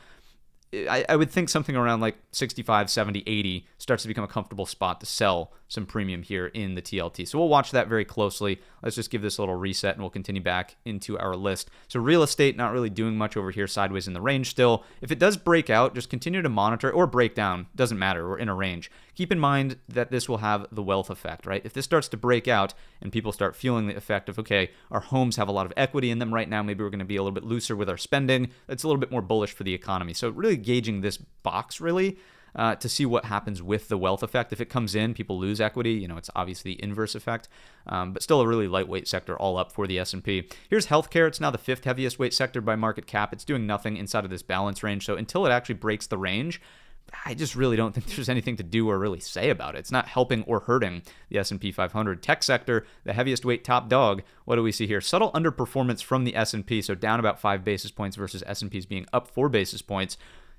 I would think something around 65, 70, 80 starts to become a comfortable spot to sell some premium here in the TLT. So we'll watch that very closely. Let's just give this a little reset and we'll continue back into our list. So real estate, not really doing much over here, sideways in the range still. If it does break out, just continue to monitor, or break down, doesn't matter, we're in a range. Keep in mind that this will have the wealth effect, right? If this starts to break out and people start feeling the effect of, okay, our homes have a lot of equity in them right now, maybe we're going to be a little bit looser with our spending, that's a little bit more bullish for the economy. So really gauging this box really to see what happens with the wealth effect. If it comes in, people lose equity, it's obviously the inverse effect, but still a really lightweight sector all up for the S&P. Here's healthcare. It's now the 5th heaviest weight sector by market cap. It's doing nothing inside of this balance range. So until it actually breaks the range, I just really don't think there's anything to do or really say about it. It's not helping or hurting the S&P 500. Tech sector, the heaviest weight top dog. What do we see here? Subtle underperformance from the S&P, so down about 5 basis points versus S&P's being up 4 basis points.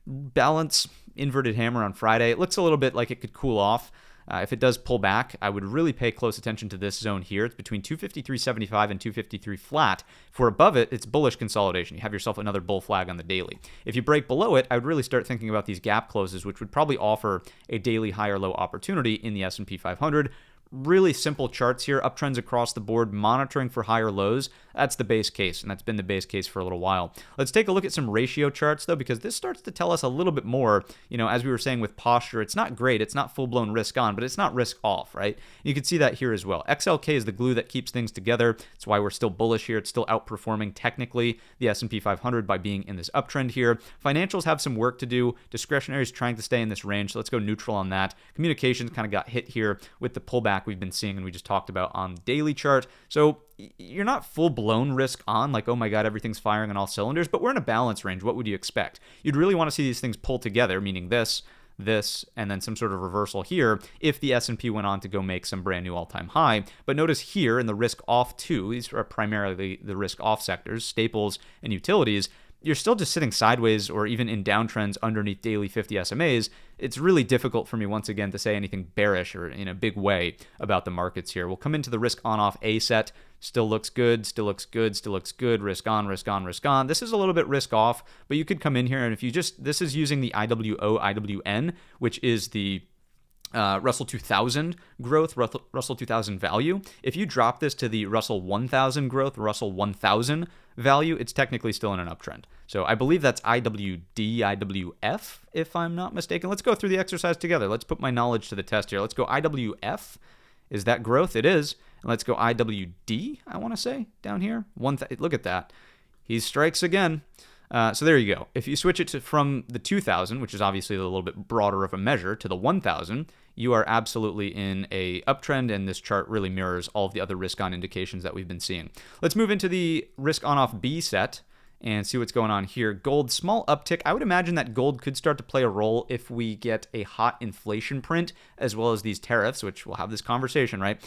Balance, inverted hammer on Friday. It looks a little bit like it could cool off. If it does pull back, I would really pay close attention to this zone here. It's between 253.75 and 253 flat. If we're above it, it's bullish consolidation. You have yourself another bull flag on the daily. If you break below it, I would really start thinking about these gap closes, which would probably offer a daily higher low opportunity in the S&P 500. Really simple charts here, uptrends across the board, monitoring for higher lows. That's the base case, and that's been the base case for a little while. Let's take a look at some ratio charts, though, because this starts to tell us a little bit more. As we were saying with posture, it's not great. It's not full-blown risk on, but it's not risk off, right? You can see that here as well. XLK is the glue that keeps things together. That's why we're still bullish here. It's still outperforming technically the S&P 500 by being in this uptrend here. Financials have some work to do. Discretionary is trying to stay in this range, so let's go neutral on that. Communications kind of got hit here with the pullback we've been seeing and we just talked about on the daily chart. So you're not full-blown risk on, like, oh my god, everything's firing on all cylinders, but we're in a balance range. What would you expect? You'd really want to see these things pull together, meaning this, and then some sort of reversal here if the S&P went on to go make some brand new all-time high. But notice here in the risk off too, these are primarily the risk off sectors, staples and utilities, you're still just sitting sideways or even in downtrends underneath daily 50 SMAs. It's really difficult for me, once again, to say anything bearish or in a big way about the markets here. We'll come into the risk on-off A set. Still looks good, still looks good, still looks good. Risk on, risk on, risk on. This is a little bit risk off, but you could come in here and if you just, this is using the IWO, IWN, which is the Russell 2000 growth, Russell 2000 value. If you drop this to the Russell 1000 growth, Russell 1000 value, it's technically still in an uptrend. So I believe that's IWD, IWF, if I'm not mistaken. Let's go through the exercise together. Let's put my knowledge to the test here. Let's go IWF. Is that growth? It is. And let's go IWD, I want to say, down here. Look at that. He strikes again. So there you go. If you switch it from the 2000, which is obviously a little bit broader of a measure, to the 1000, you are absolutely in a uptrend, and this chart really mirrors all of the other risk on indications that we've been seeing. Let's move into the risk on off B set and see what's going on here. Gold, small uptick. I would imagine that gold could start to play a role if we get a hot inflation print, as well as these tariffs, which we'll have this conversation, right?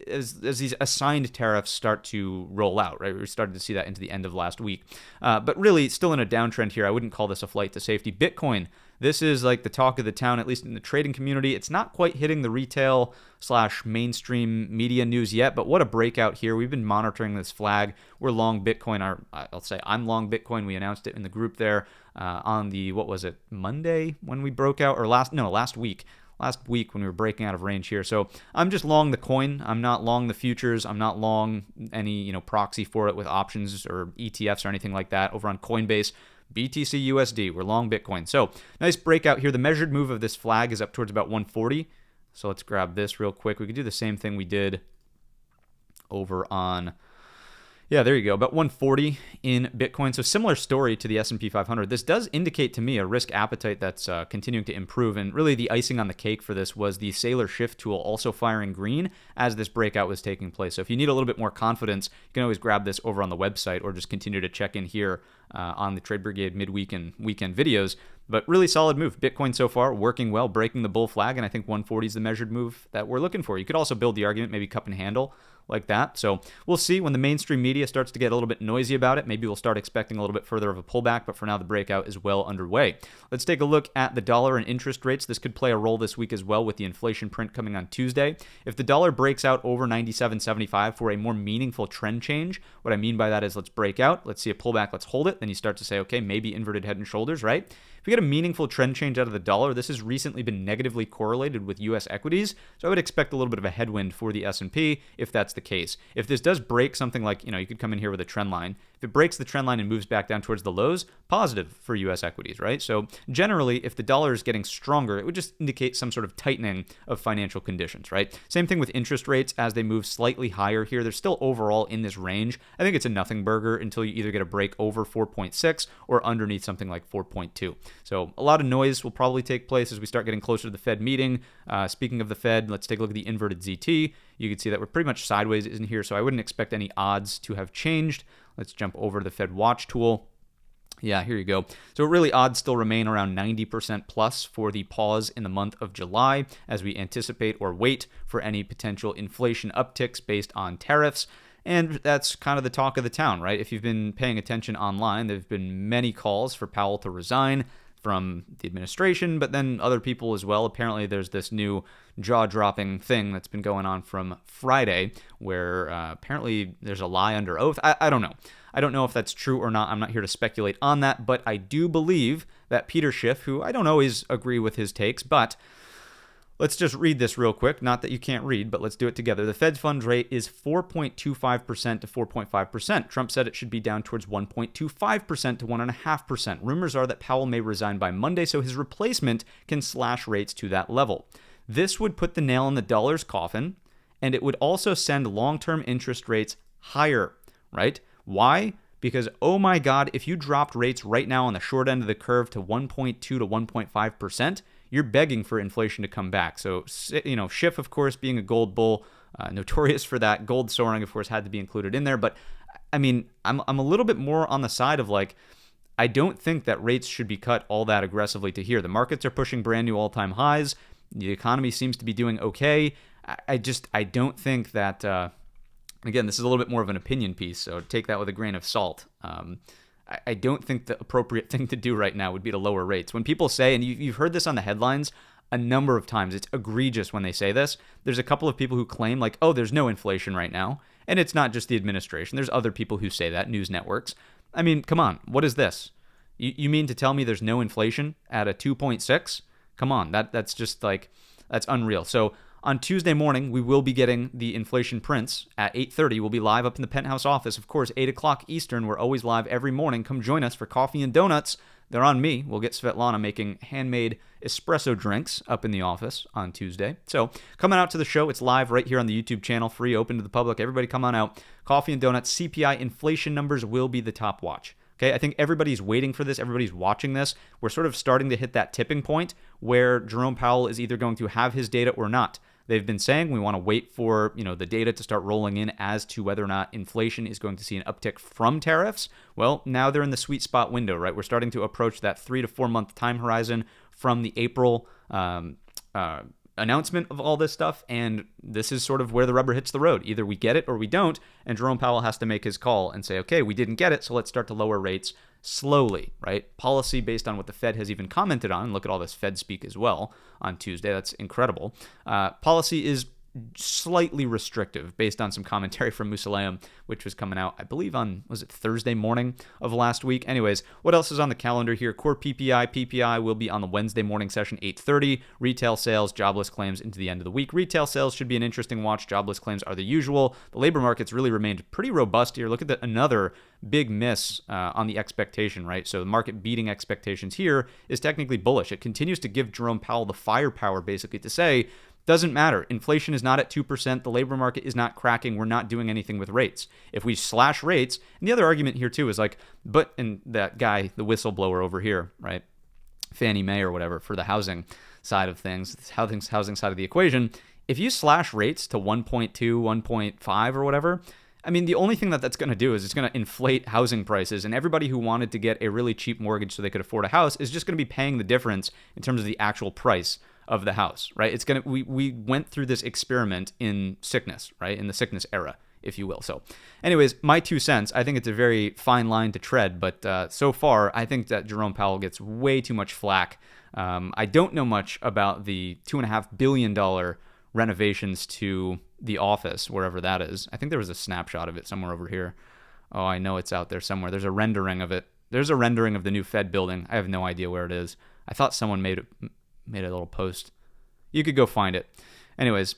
As these assigned tariffs start to roll out, right? We started to see that into the end of last week. But really, still in a downtrend here. I wouldn't call this a flight to safety. Bitcoin, this is like the talk of the town, at least in the trading community. It's not quite hitting the retail / mainstream media news yet, but what a breakout here. We've been monitoring this flag. We're long Bitcoin. I'll say I'm long Bitcoin. We announced it in the group there on the, what was it, Monday when we broke out, or last week. Last week when we were breaking out of range here. So I'm just long the coin. I'm not long the futures. I'm not long any proxy for it with options or ETFs or anything like that over on Coinbase. BTC USD, we're long Bitcoin. So nice breakout here. The measured move of this flag is up towards about 140. So let's grab this real quick. We could do the same thing we did over on, yeah, there you go, about 140 in Bitcoin. So similar story to the S&P 500. This does indicate to me a risk appetite that's continuing to improve. And really the icing on the cake for this was the Sailor Shift tool also firing green as this breakout was taking place. So if you need a little bit more confidence, you can always grab this over on the website or just continue to check in here on the Trade Brigade midweek and weekend videos. But really solid move. Bitcoin so far working well, breaking the bull flag, and I think 140 is the measured move that we're looking for. You could also build the argument, maybe cup and handle like that. So we'll see when the mainstream media starts to get a little bit noisy about it. Maybe we'll start expecting a little bit further of a pullback, but for now the breakout is well underway. Let's take a look at the dollar and interest rates. This could play a role this week as well with the inflation print coming on Tuesday. If the dollar breaks out over 97.75 for a more meaningful trend change, what I mean by that is let's break out, let's see a pullback, let's hold it, then you start to say, okay, maybe inverted head and shoulders, right? If we get a meaningful trend change out of the dollar, this has recently been negatively correlated with U.S. equities, so I would expect a little bit of a headwind for the S&P if that's the case. If this does break something like, you could come in here with a trend line. If it breaks the trend line and moves back down towards the lows, positive for U.S. equities, right? So generally, if the dollar is getting stronger, it would just indicate some sort of tightening of financial conditions, right? Same thing with interest rates as they move slightly higher here. They're still overall in this range. I think it's a nothing burger until you either get a break over 4.6 or underneath something like 4.2. So a lot of noise will probably take place as we start getting closer to the Fed meeting. Speaking of the Fed, let's take a look at the inverted ZT. You can see that we're pretty much sideways in here, so I wouldn't expect any odds to have changed. Let's jump over to the Fed Watch tool. Yeah, here you go. So really odds still remain around 90% plus for the pause in the month of July as we anticipate or wait for any potential inflation upticks based on tariffs. And that's kind of the talk of the town, right? If you've been paying attention online, there have been many calls for Powell to resign. from the administration, but then other people as well. Apparently, there's this new jaw-dropping thing that's been going on from Friday where apparently there's a lie under oath. I don't know. I don't know if that's true or not. I'm not here to speculate on that, but I do believe that Peter Schiff, who I don't always agree with his takes, but let's just read this real quick. Not that you can't read, but let's do it together. The Fed's funds rate is 4.25% to 4.5%. Trump said it should be down towards 1.25% to 1.5%. Rumors are that Powell may resign by Monday, so his replacement can slash rates to that level. This would put the nail in the dollar's coffin, and it would also send long-term interest rates higher, right? Why? Because, oh my God, if you dropped rates right now on the short end of the curve to 1.2 to 1.5%, you're begging for inflation to come back. So, Schiff, of course, being a gold bull, notorious for that. Gold soaring, of course, had to be included in there. But, I mean, I'm a little bit more on the side of like, I don't think that rates should be cut all that aggressively to here. The markets are pushing brand new all-time highs. The economy seems to be doing okay. I don't think that... Again, this is a little bit more of an opinion piece, so take that with a grain of salt. I don't think the appropriate thing to do right now would be to lower rates. When people say, and you've heard this on the headlines a number of times, it's egregious when they say this. There's a couple of people who claim like, oh, there's no inflation right now. And it's not just the administration. There's other people who say that, news networks. I mean, come on, what is this? You mean to tell me there's no inflation at a 2.6? Come on, that's just like, that's unreal. So on Tuesday morning, we will be getting the inflation prints at 8:30. We'll be live up in the Penthouse office. Of course, 8 o'clock Eastern. We're always live every morning. Come join us for coffee and donuts. They're on me. We'll get Svetlana making handmade espresso drinks up in the office on Tuesday. So coming out to the show, it's live right here on the YouTube channel, free, open to the public. Everybody come on out. Coffee and donuts. CPI inflation numbers will be the top watch. Okay, I think everybody's waiting for this. Everybody's watching this. We're sort of starting to hit that tipping point where Jerome Powell is either going to have his data or not. They've been saying we want to wait for, the data to start rolling in as to whether or not inflation is going to see an uptick from tariffs. Well, now they're in the sweet spot window, right? We're starting to approach that 3 to 4 month time horizon from the April announcement of all this stuff, and this is sort of where the rubber hits the road. Either we get it or we don't, and Jerome Powell has to make his call and say, okay, we didn't get it, so let's start to lower rates slowly, right? Policy based on what the Fed has even commented on. Look at all this Fed speak as well on Tuesday. That's incredible. Policy is slightly restrictive based on some commentary from Musaleem, which was coming out, I believe on, was it Thursday morning of last week? Anyways, what else is on the calendar here? Core PPI will be on the Wednesday morning session, 8:30. Retail sales, jobless claims into the end of the week. Retail sales should be an interesting watch. Jobless claims are the usual. The labor market's really remained pretty robust here. Look at another big miss on the expectation, right? So the market beating expectations here is technically bullish. It continues to give Jerome Powell the firepower basically to say, doesn't matter. Inflation is not at 2%. The labor market is not cracking. We're not doing anything with rates. If we slash rates, and the other argument here too is like, and that guy, the whistleblower over here, right? Fannie Mae or whatever for the housing side of things, housing side of the equation. If you slash rates to 1.2, 1.5 or whatever, I mean, the only thing that's going to do is it's going to inflate housing prices, and everybody who wanted to get a really cheap mortgage so they could afford a house is just going to be paying the difference in terms of the actual price of the house, right? It's gonna we went through this experiment in sickness, right? In the sickness era, if you will. So anyways, my 2 cents, I think it's a very fine line to tread, but so far, I think that Jerome Powell gets way too much flack. I don't know much about the $2.5 billion renovations to the office, wherever that is. I think there was a snapshot of it somewhere over here. Oh, I know it's out there somewhere. There's a rendering of it. There's a rendering of the new Fed building. I have no idea where it is. I thought someone made a little post. You could go find it. Anyways,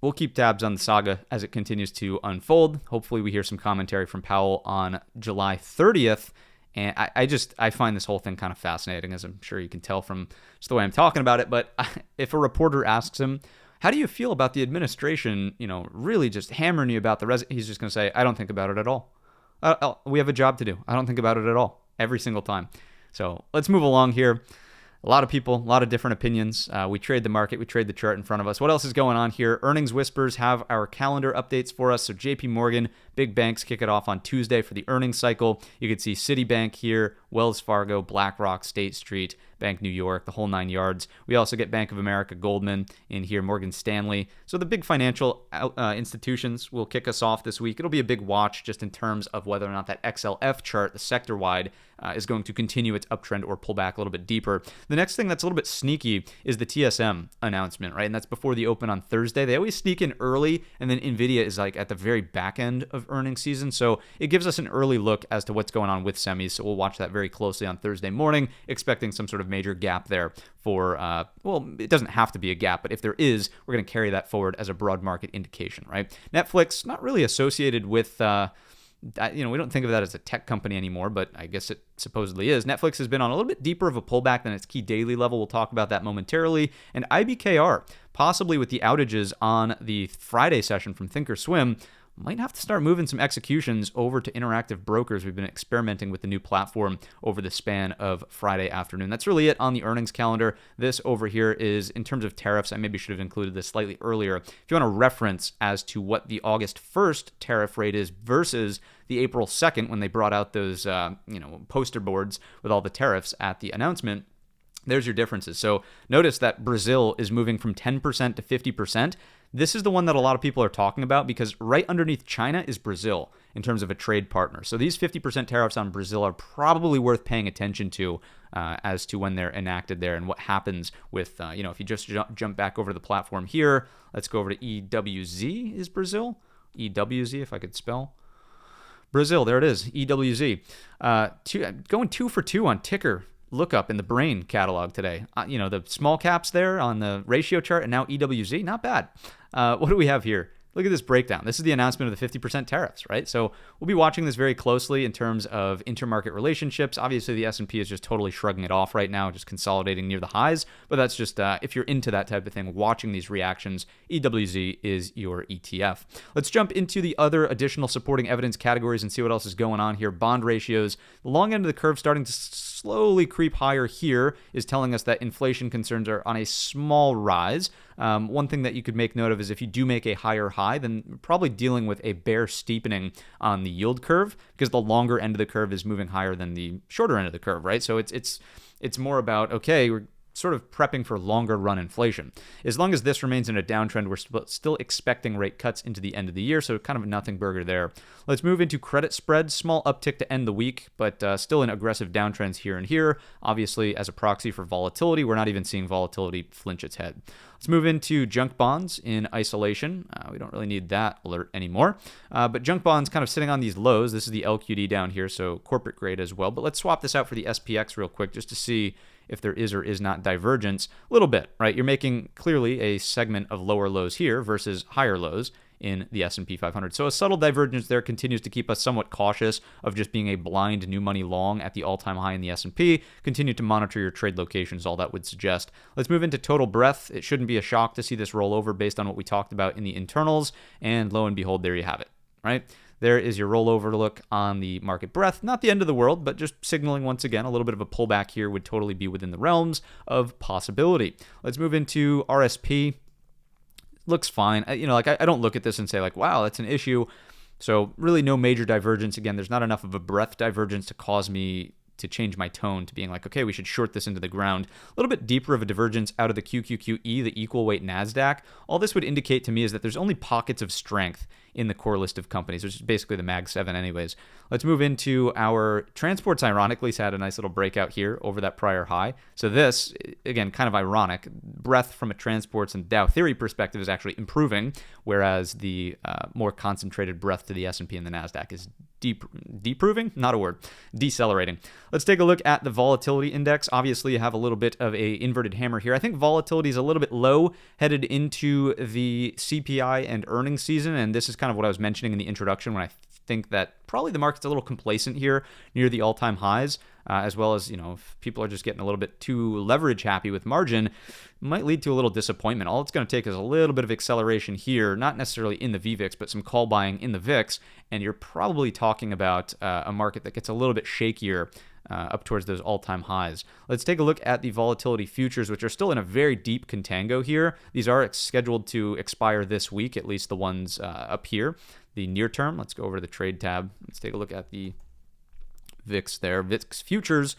we'll keep tabs on the saga as it continues to unfold. Hopefully we hear some commentary from Powell on July 30th. And I find this whole thing kind of fascinating, as I'm sure you can tell from just the way I'm talking about it. But if a reporter asks him, how do you feel about the administration, really just hammering you about he's just going to say, I don't think about it at all. We have a job to do. I don't think about it at all, every single time. So let's move along here. A lot of people, a lot of different opinions. We trade the market. We trade the chart in front of us. What else is going on here? Earnings Whispers have our calendar updates for us. So JP Morgan, big banks kick it off on Tuesday for the earnings cycle. You can see Citibank here, Wells Fargo, BlackRock, State Street, Bank New York, the whole 9 yards. We also get Bank of America, Goldman in here, Morgan Stanley. So the big financial institutions will kick us off this week. It'll be a big watch just in terms of whether or not that XLF chart, the sector-wide, is going to continue its uptrend or pull back a little bit deeper. The next thing that's a little bit sneaky is the TSM announcement, right? And that's before the open on Thursday. They always sneak in early, and then NVIDIA is like at the very back end of earnings season. So it gives us an early look as to what's going on with semis. So we'll watch that very closely on Thursday morning, expecting some sort of major gap there for, well, it doesn't have to be a gap, but if there is, we're going to carry that forward as a broad market indication, right? Netflix, not really associated with, we don't think of that as a tech company anymore, but I guess it supposedly is. Netflix has been on a little bit deeper of a pullback than its key daily level. We'll talk about that momentarily. And IBKR, possibly with the outages on the Friday session from Thinkorswim, might have to start moving some executions over to Interactive Brokers. We've been experimenting with the new platform over the span of Friday afternoon. That's really it on the earnings calendar. This over here is, in terms of tariffs, I maybe should have included this slightly earlier. If you want a reference as to what the August 1st tariff rate is versus the April 2nd when they brought out those poster boards with all the tariffs at the announcement, there's your differences. So notice that Brazil is moving from 10% to 50%. This is the one that a lot of people are talking about because right underneath China is Brazil in terms of a trade partner. So these 50% tariffs on Brazil are probably worth paying attention to as to when they're enacted there and what happens with, if you just jump back over to the platform here, let's go over to EWZ is Brazil. EWZ, if I could spell. Brazil, there it is, EWZ. Going 2 for 2 on ticker lookup in the Brain catalog today. The small caps there on the ratio chart and now EWZ, not bad. What do we have here? Look at this breakdown. This is the announcement of the 50% tariffs, right? So we'll be watching this very closely in terms of intermarket relationships. Obviously, the S&P is just totally shrugging it off right now, just consolidating near the highs. But that's just, if you're into that type of thing, watching these reactions, EWZ is your ETF. Let's jump into the other additional supporting evidence categories and see what else is going on here. Bond ratios. The long end of the curve starting to slowly creep higher here is telling us that inflation concerns are on a small rise. One thing that you could make note of is if you do make a higher high, then you're probably dealing with a bear steepening on the yield curve because the longer end of the curve is moving higher than the shorter end of the curve, right? So it's more about, okay, we're sort of prepping for longer run inflation. As long as this remains in a downtrend, we're still expecting rate cuts into the end of the year, so kind of a nothing burger there. Let's move into credit spreads. Small uptick to end the week, but still in aggressive downtrends here and here. Obviously, as a proxy for volatility, we're not even seeing volatility flinch its head. Let's move into junk bonds in isolation. We don't really need that alert anymore. But junk bonds kind of sitting on these lows. This is the LQD down here, so corporate grade as well. But let's swap this out for the SPX real quick just to see if there is or is not divergence. A little bit, right? You're making clearly a segment of lower lows here versus higher lows in the S&P 500. So a subtle divergence there continues to keep us somewhat cautious of just being a blind new money long at the all-time high in the S&P. Continue to monitor your trade locations, all that would suggest. Let's move into total breadth. It shouldn't be a shock to see this roll over based on what we talked about in the internals. And lo and behold, there you have it, right? There is your rollover look on the market breadth. Not the end of the world, but just signaling once again a little bit of a pullback here would totally be within the realms of possibility. Let's move into RSP. Looks fine. I don't look at this and say like, wow, that's an issue. So really no major divergence. Again, there's not enough of a breadth divergence to cause me to change my tone to being like, okay, we should short this into the ground. A little bit deeper of a divergence out of the QQQE, the equal weight NASDAQ. All this would indicate to me is that there's only pockets of strength in the core list of companies, which is basically the Mag 7 anyways. Let's move into our transports. Ironically, had a nice little breakout here over that prior high. So this, again, kind of ironic. Breadth from a transports and Dow theory perspective is actually improving, whereas the more concentrated breadth to the S&P and the NASDAQ is deproving, not a word, decelerating. Let's take a look at the volatility index. Obviously, you have a little bit of a inverted hammer here. I think volatility is a little bit low headed into the CPI and earnings season, and this is kind of what I was mentioning in the introduction when I think that probably the market's a little complacent here near the all-time highs, as well as, if people are just getting a little bit too leverage happy with margin, might lead to a little disappointment. All it's going to take is a little bit of acceleration here, not necessarily in the VVIX, but some call buying in the VIX, and you're probably talking about a market that gets a little bit shakier up towards those all-time highs. Let's take a look at the volatility futures, which are still in a very deep contango here. These are scheduled to expire this week, at least the ones up here. The near term, let's go over to the trade tab. Let's take a look at the VIX there. VIX futures,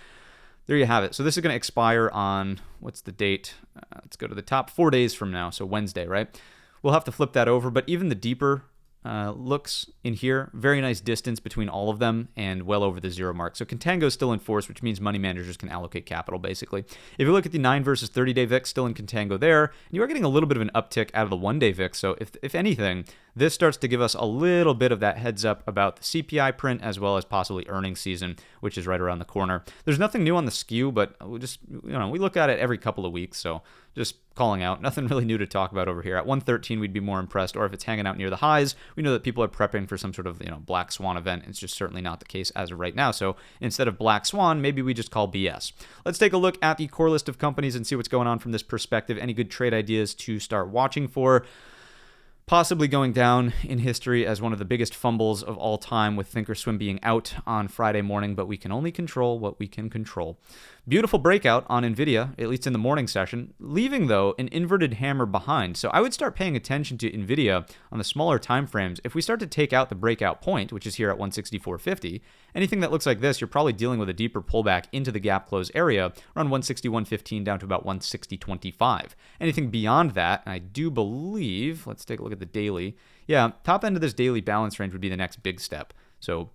there you have it. So this is going to expire on, what's the date? Let's go to the top, 4 days from now, so Wednesday, right? We'll have to flip that over, but even the deeper looks in here, very nice distance between all of them and well over the zero mark. So contango is still in force, which means money managers can allocate capital, basically. If you look at the 9 versus 30-day VIX, still in contango there, and you are getting a little bit of an uptick out of the 1-day VIX. So if anything, this starts to give us a little bit of that heads up about the CPI print as well as possibly earnings season, which is right around the corner. There's nothing new on the skew, but we look at it every couple of weeks, so just calling out. Nothing really new to talk about over here. At 113, we'd be more impressed, or if it's hanging out near the highs, we know that people are prepping for some sort of black swan event. It's just certainly not the case as of right now. So instead of black swan, maybe we just call BS. Let's take a look at the core list of companies and see what's going on from this perspective. Any good trade ideas to start watching for? Possibly going down in history as one of the biggest fumbles of all time, with Thinkorswim being out on Friday morning, but we can only control what we can control. Beautiful breakout on NVIDIA, at least in the morning session, leaving, though, an inverted hammer behind. So I would start paying attention to NVIDIA on the smaller time frames. If we start to take out the breakout point, which is here at 164.50, anything that looks like this, you're probably dealing with a deeper pullback into the gap close area, around 161.15 down to about 160.25. Anything beyond that, and I do believe, let's take a look at the daily. Yeah, top end of this daily balance range would be the next big step. So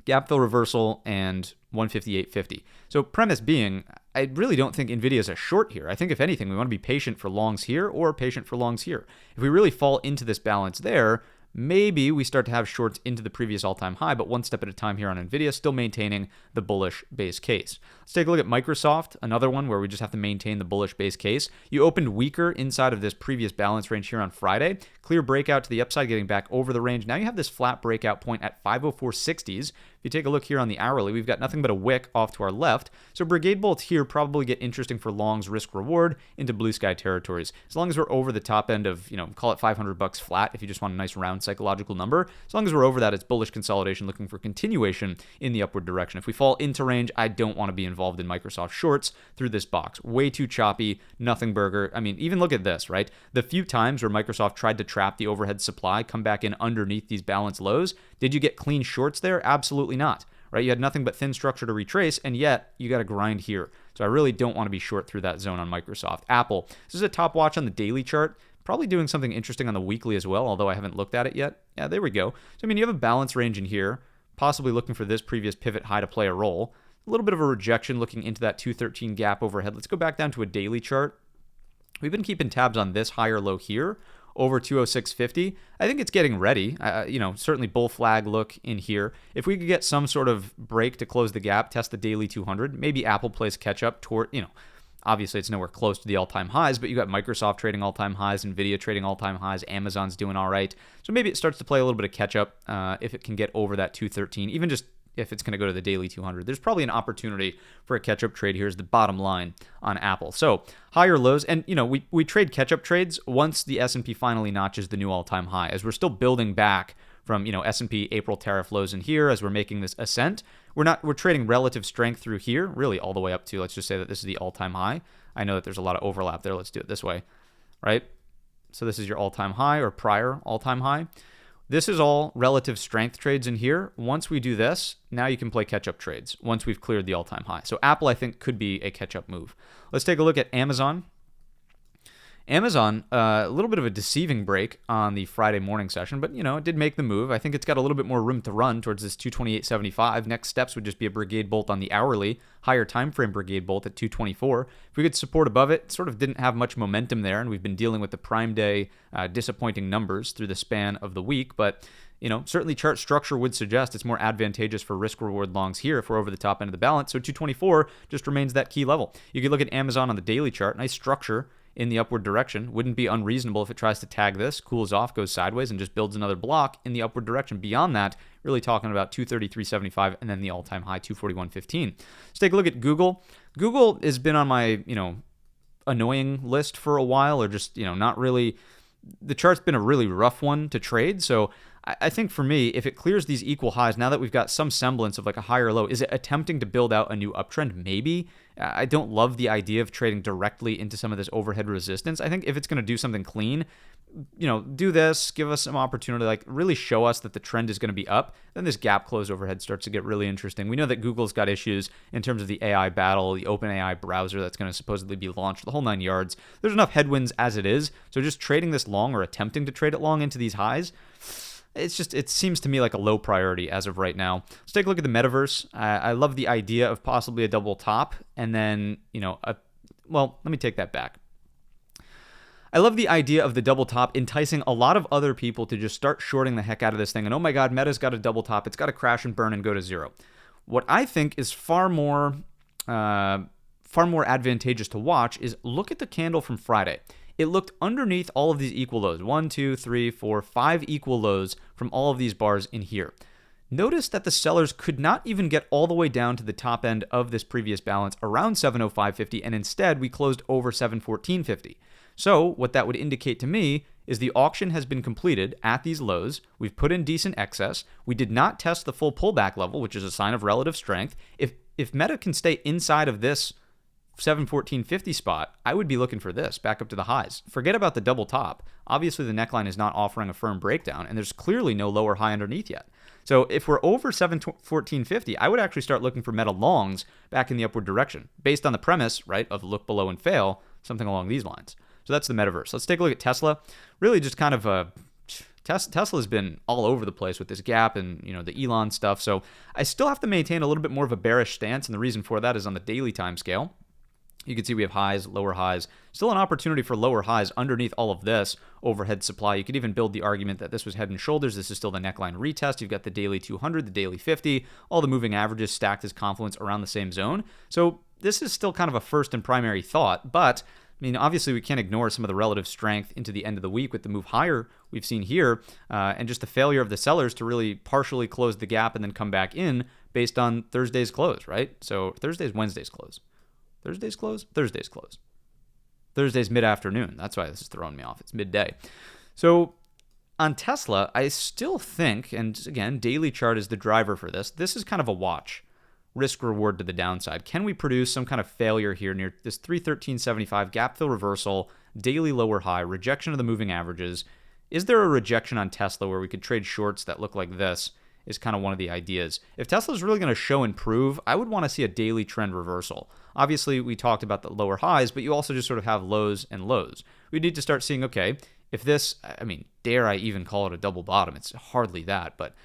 gap fill reversal and 158.50. So premise being, I really don't think NVIDIA is a short here. I think if anything, we want to be patient for longs here or patient for longs here. If we really fall into this balance there, maybe we start to have shorts into the previous all-time high, but one step at a time here on NVIDIA, still maintaining the bullish base case. Let's take a look at Microsoft, another one where we just have to maintain the bullish base case. You opened weaker inside of this previous balance range here on Friday. Clear breakout to the upside, getting back over the range. Now you have this flat breakout point at 504.60s. If you take a look here on the hourly, we've got nothing but a wick off to our left. So Brigade bolts here probably get interesting for longs, risk reward into blue sky territories. As long as we're over the top end of, call it $500 flat if you just want a nice round psychological number. As long as we're over that, it's bullish consolidation looking for continuation in the upward direction. If we fall into range, I don't want to be involved in Microsoft shorts through this box. Way too choppy, nothing burger. I mean, even look at this, right? The few times where Microsoft tried to trap the overhead supply, come back in underneath these balance lows, did you get clean shorts there? Absolutely not, right? You had nothing but thin structure to retrace, and yet you got to grind here. So I really don't want to be short through that zone on Microsoft. Apple, this is a top watch on the daily chart. Probably doing something interesting on the weekly as well, although I haven't looked at it yet. Yeah, there we go. So, I mean, you have a balance range in here, possibly looking for this previous pivot high to play a role. A little bit of a rejection looking into that 213 gap overhead. Let's go back down to a daily chart. We've been keeping tabs on this higher low here over 206.50. I think it's getting ready. Certainly bull flag look in here. If we could get some sort of break to close the gap, test the daily 200, maybe Apple plays catch up toward, obviously it's nowhere close to the all-time highs, but you got Microsoft trading all-time highs, NVIDIA trading all-time highs, Amazon's doing all right. So maybe it starts to play a little bit of catch up if it can get over that 213, even just if it's going to go to the daily 200. There's probably an opportunity for a catch-up trade here is the bottom line on Apple. So higher lows, and we trade catch-up trades once the S&P finally notches the new all-time high, as we're still building back from S&P April tariff lows in here as we're making this ascent. We're trading relative strength through here, really all the way up to, let's just say that this is the all-time high. I know that there's a lot of overlap there. Let's do it this way, right? So this is your all-time high or prior all-time high. This is all relative strength trades in here. Once we do this, now you can play catch-up trades once we've cleared the all-time high. So Apple, I think, could be a catch-up move. Let's take a look at Amazon. Amazon, a little bit of a deceiving break on the Friday morning session, but, it did make the move. I think it's got a little bit more room to run towards this 228.75. Next steps would just be a Brigade bolt on the hourly, higher time frame Brigade bolt at 224. If we could support above it, sort of didn't have much momentum there, and we've been dealing with the prime day disappointing numbers through the span of the week, but certainly chart structure would suggest it's more advantageous for risk-reward longs here if we're over the top end of the balance. So 224 just remains that key level. You could look at Amazon on the daily chart, nice structure in the upward direction. Wouldn't be unreasonable if it tries to tag this, cools off, goes sideways, and just builds another block in the upward direction. Beyond that, really talking about 233.75 and then the all-time high, 241.15. Let's take a look at Google. Google has been on my, annoying list for a while, or just, not really. The chart's been a really rough one to trade, so I think for me, if it clears these equal highs, now that we've got some semblance of like a higher low, is it attempting to build out a new uptrend? Maybe. I don't love the idea of trading directly into some of this overhead resistance. I think if it's going to do something clean, do this, give us some opportunity, like really show us that the trend is going to be up, then this gap close overhead starts to get really interesting. We know that Google's got issues in terms of the AI battle, the OpenAI browser that's going to supposedly be launched, the whole 9 yards. There's enough headwinds as it is, so just trading this long or attempting to trade it long into these highs, it seems to me like a low priority as of right now. Let's take a look at the metaverse. I love the idea of possibly a double top, and then, let me take that back. I love the idea of the double top enticing a lot of other people to just start shorting the heck out of this thing. And oh my God, Meta's got a double top. It's got to crash and burn and go to zero. What I think is far more advantageous to watch is look at the candle from Friday. It looked underneath all of these equal lows. 1, 2, 3, 4, 5 equal lows from all of these bars in here. Notice that the sellers could not even get all the way down to the top end of this previous balance around 705.50, and instead we closed over 714.50. So what that would indicate to me is the auction has been completed at these lows. We've put in decent excess. We did not test the full pullback level, which is a sign of relative strength. If Meta can stay inside of this 714.50 spot, I would be looking for this back up to the highs. Forget about the double top. Obviously, the neckline is not offering a firm breakdown, and there's clearly no lower high underneath yet. So if we're over 714.50, I would actually start looking for Meta longs back in the upward direction, based on the premise, right, of look below and fail, something along these lines. So that's the metaverse. Let's take a look at Tesla. Really just kind of Tesla's been all over the place with this gap and, the Elon stuff. So I still have to maintain a little bit more of a bearish stance, and the reason for that is on the daily time scale. You can see we have highs, lower highs. Still an opportunity for lower highs underneath all of this overhead supply. You could even build the argument that this was head and shoulders. This is still the neckline retest. You've got the daily 200, the daily 50, all the moving averages stacked as confluence around the same zone. So this is still kind of a first and primary thought, but obviously we can't ignore some of the relative strength into the end of the week with the move higher we've seen here, and just the failure of the sellers to really partially close the gap and then come back in based on Thursday's close, right? So Wednesday's close. Thursday's close? Thursday's close. Thursday's mid-afternoon. That's why this is throwing me off. It's midday. So on Tesla, I still think, and again, daily chart is the driver for this. This is kind of a watch. Risk reward to the downside. Can we produce some kind of failure here near this 313.75 gap fill reversal, daily lower high, rejection of the moving averages? Is there a rejection on Tesla where we could trade shorts that look like this? Is kind of one of the ideas. If Tesla's really going to show and prove, I would want to see a daily trend reversal. Obviously, we talked about the lower highs, but you also just sort of have lows and lows. We need to start seeing, okay, if this, dare I even call it a double bottom? It's hardly that, but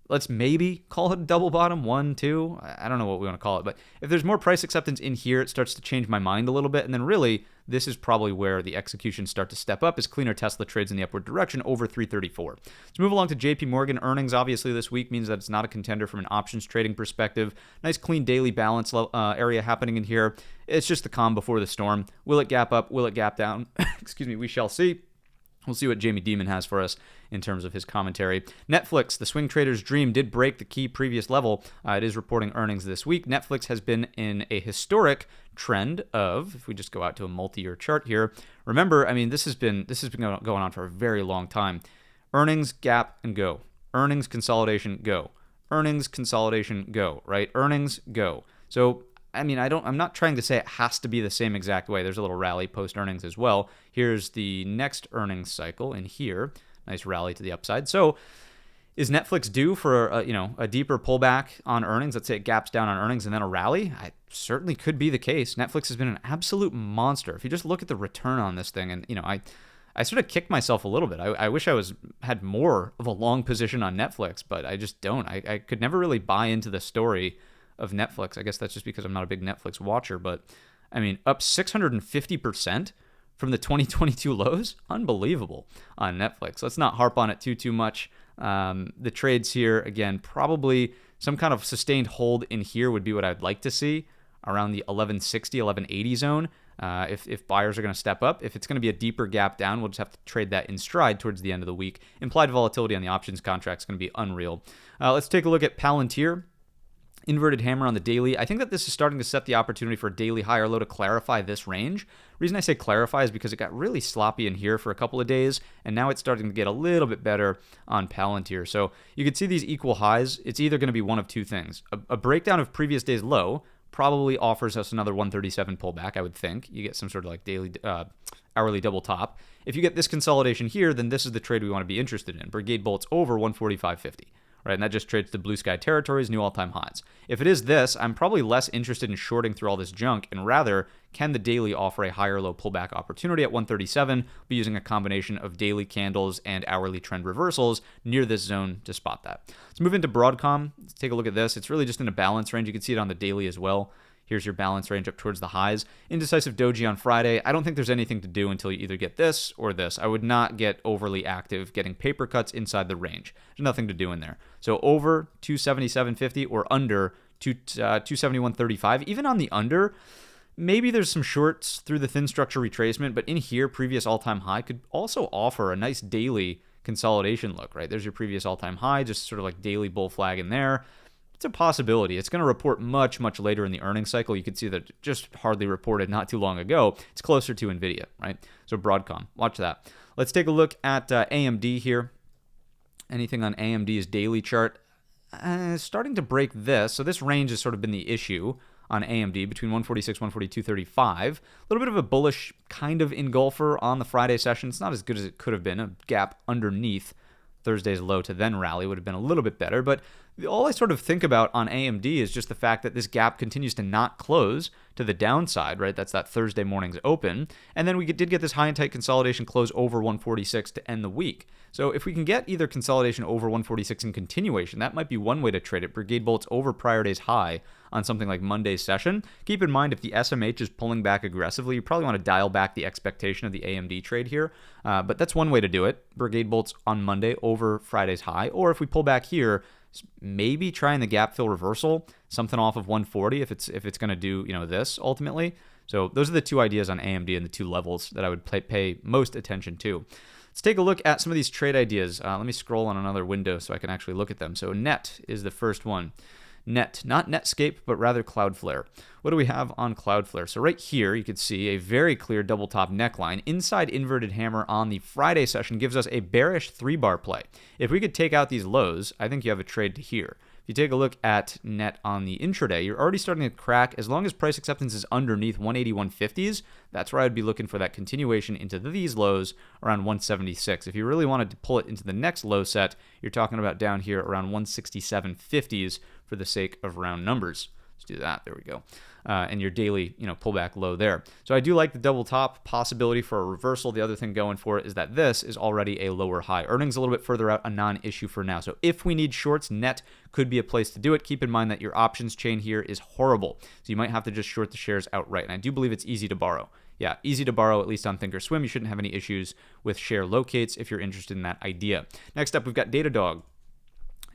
let's maybe call it a double bottom, 1, 2. I don't know what we want to call it, but if there's more price acceptance in here, it starts to change my mind a little bit, and then really, this is probably where the executions start to step up as cleaner Tesla trades in the upward direction over 334. Let's move along to JP Morgan. Earnings obviously this week means that it's not a contender from an options trading perspective. Nice clean daily balance area happening in here. It's just the calm before the storm. Will it gap up? Will it gap down? Excuse me, we shall see. We'll see what Jamie Dimon has for us in terms of his commentary. Netflix, the swing trader's dream, did break the key previous level. It is reporting earnings this week. Netflix has been in a historic trend of, if we just go out to a multi-year chart here, remember, this has been going on for a very long time. Earnings, gap, and go. Earnings, consolidation, go. Earnings, consolidation, go, right? Earnings, go. So I'm not trying to say it has to be the same exact way. There's a little rally post-earnings as well. Here's the next earnings cycle in here. Nice rally to the upside. So is Netflix due for a deeper pullback on earnings? Let's say it gaps down on earnings and then a rally. I certainly could be the case. Netflix has been an absolute monster. If you just look at the return on this thing, and I sort of kicked myself a little bit. I wish I had more of a long position on Netflix, but I just don't. I could never really buy into the story of Netflix. I guess that's just because I'm not a big Netflix watcher, but up 650% from the 2022 lows. Unbelievable on Netflix. Let's not harp on it too much. The trades here, again, probably some kind of sustained hold in here would be what I'd like to see around the 1160, 1180 zone. If buyers are going to step up. If it's going to be a deeper gap down, we'll just have to trade that in stride towards the end of the week. Implied volatility on the options contract is going to be unreal. Let's take a look at Palantir. Inverted hammer on the daily. I think that this is starting to set the opportunity for a daily higher low to clarify this range. Reason I say clarify is because it got really sloppy in here for a couple of days, and now it's starting to get a little bit better on Palantir. So you can see these equal highs. It's either going to be one of two things. A breakdown of previous day's low probably offers us another 137 pullback, I would think. You get some sort of like daily hourly double top. If you get this consolidation here, then this is the trade we want to be interested in. Brigade bolts over 145.50. Right, and that just trades to blue sky territories, new all-time highs. If it is this, I'm probably less interested in shorting through all this junk, and rather, can the daily offer a higher low pullback opportunity at 137? Be using a combination of daily candles and hourly trend reversals near this zone to spot that. Let's move into Broadcom. Let's take a look at this. It's really just in a balance range. You can see it on the daily as well. Here's your balance range up towards the highs. Indecisive doji on Friday. I don't think there's anything to do until you either get this or this. I would not get overly active getting paper cuts inside the range. There's nothing to do in there. So over 277.50 or under 271.35. Even on the under, maybe there's some shorts through the thin structure retracement, but in here, previous all-time high could also offer a nice daily consolidation look, right? There's your previous all-time high, just sort of like daily bull flag in there. It's a possibility. It's going to report much, much later in the earnings cycle. You can see that it just hardly reported not too long ago. It's closer to NVIDIA, right? So Broadcom, watch that. Let's take a look at AMD here. Anything on AMD's daily chart? Starting to break this. So this range has sort of been the issue on AMD between 146, 142, 35. A little bit of a bullish kind of engulfer on the Friday session. It's not as good as it could have been. A gap underneath Thursday's low to then rally would have been a little bit better, but all I sort of think about on AMD is just the fact that this gap continues to not close to the downside, right? That's that Thursday morning's open. And then we did get this high and tight consolidation close over 146 to end the week. So if we can get either consolidation over 146 and continuation, that might be one way to trade it. Brigade bolts over prior day's high on something like Monday's session. Keep in mind, if the SMH is pulling back aggressively, you probably want to dial back the expectation of the AMD trade here. But that's one way to do it. Brigade bolts on Monday over Friday's high. Or if we pull back here, maybe trying the gap fill reversal, something off of 140 if it's going to do this ultimately. So those are the two ideas on AMD and the two levels that I would pay most attention to. Let's take a look at some of these trade ideas. Let me scroll on another window so I can actually look at them. So Net is the first one. Net, not Netscape, but rather Cloudflare. What do we have on Cloudflare? So right here, you can see a very clear double top neckline. Inside inverted hammer on the Friday session gives us a bearish 3-bar play. If we could take out these lows, I think you have a trade to here. If you take a look at Net on the intraday, you're already starting to crack. As long as price acceptance is underneath 180-150s, that's where I'd be looking for that continuation into these lows around 176. If you really wanted to pull it into the next low set, you're talking about down here around 167.50s for the sake of round numbers. Let's do that. There we go. And your daily, pullback low there. So I do like the double top possibility for a reversal. The other thing going for it is that this is already a lower high. Earnings a little bit further out, a non-issue for now. So if we need shorts, Net could be a place to do it. Keep in mind that your options chain here is horrible. So you might have to just short the shares outright. And I do believe it's easy to borrow. Yeah, easy to borrow, at least on Thinkorswim. You shouldn't have any issues with share locates if you're interested in that idea. Next up, we've got Datadog.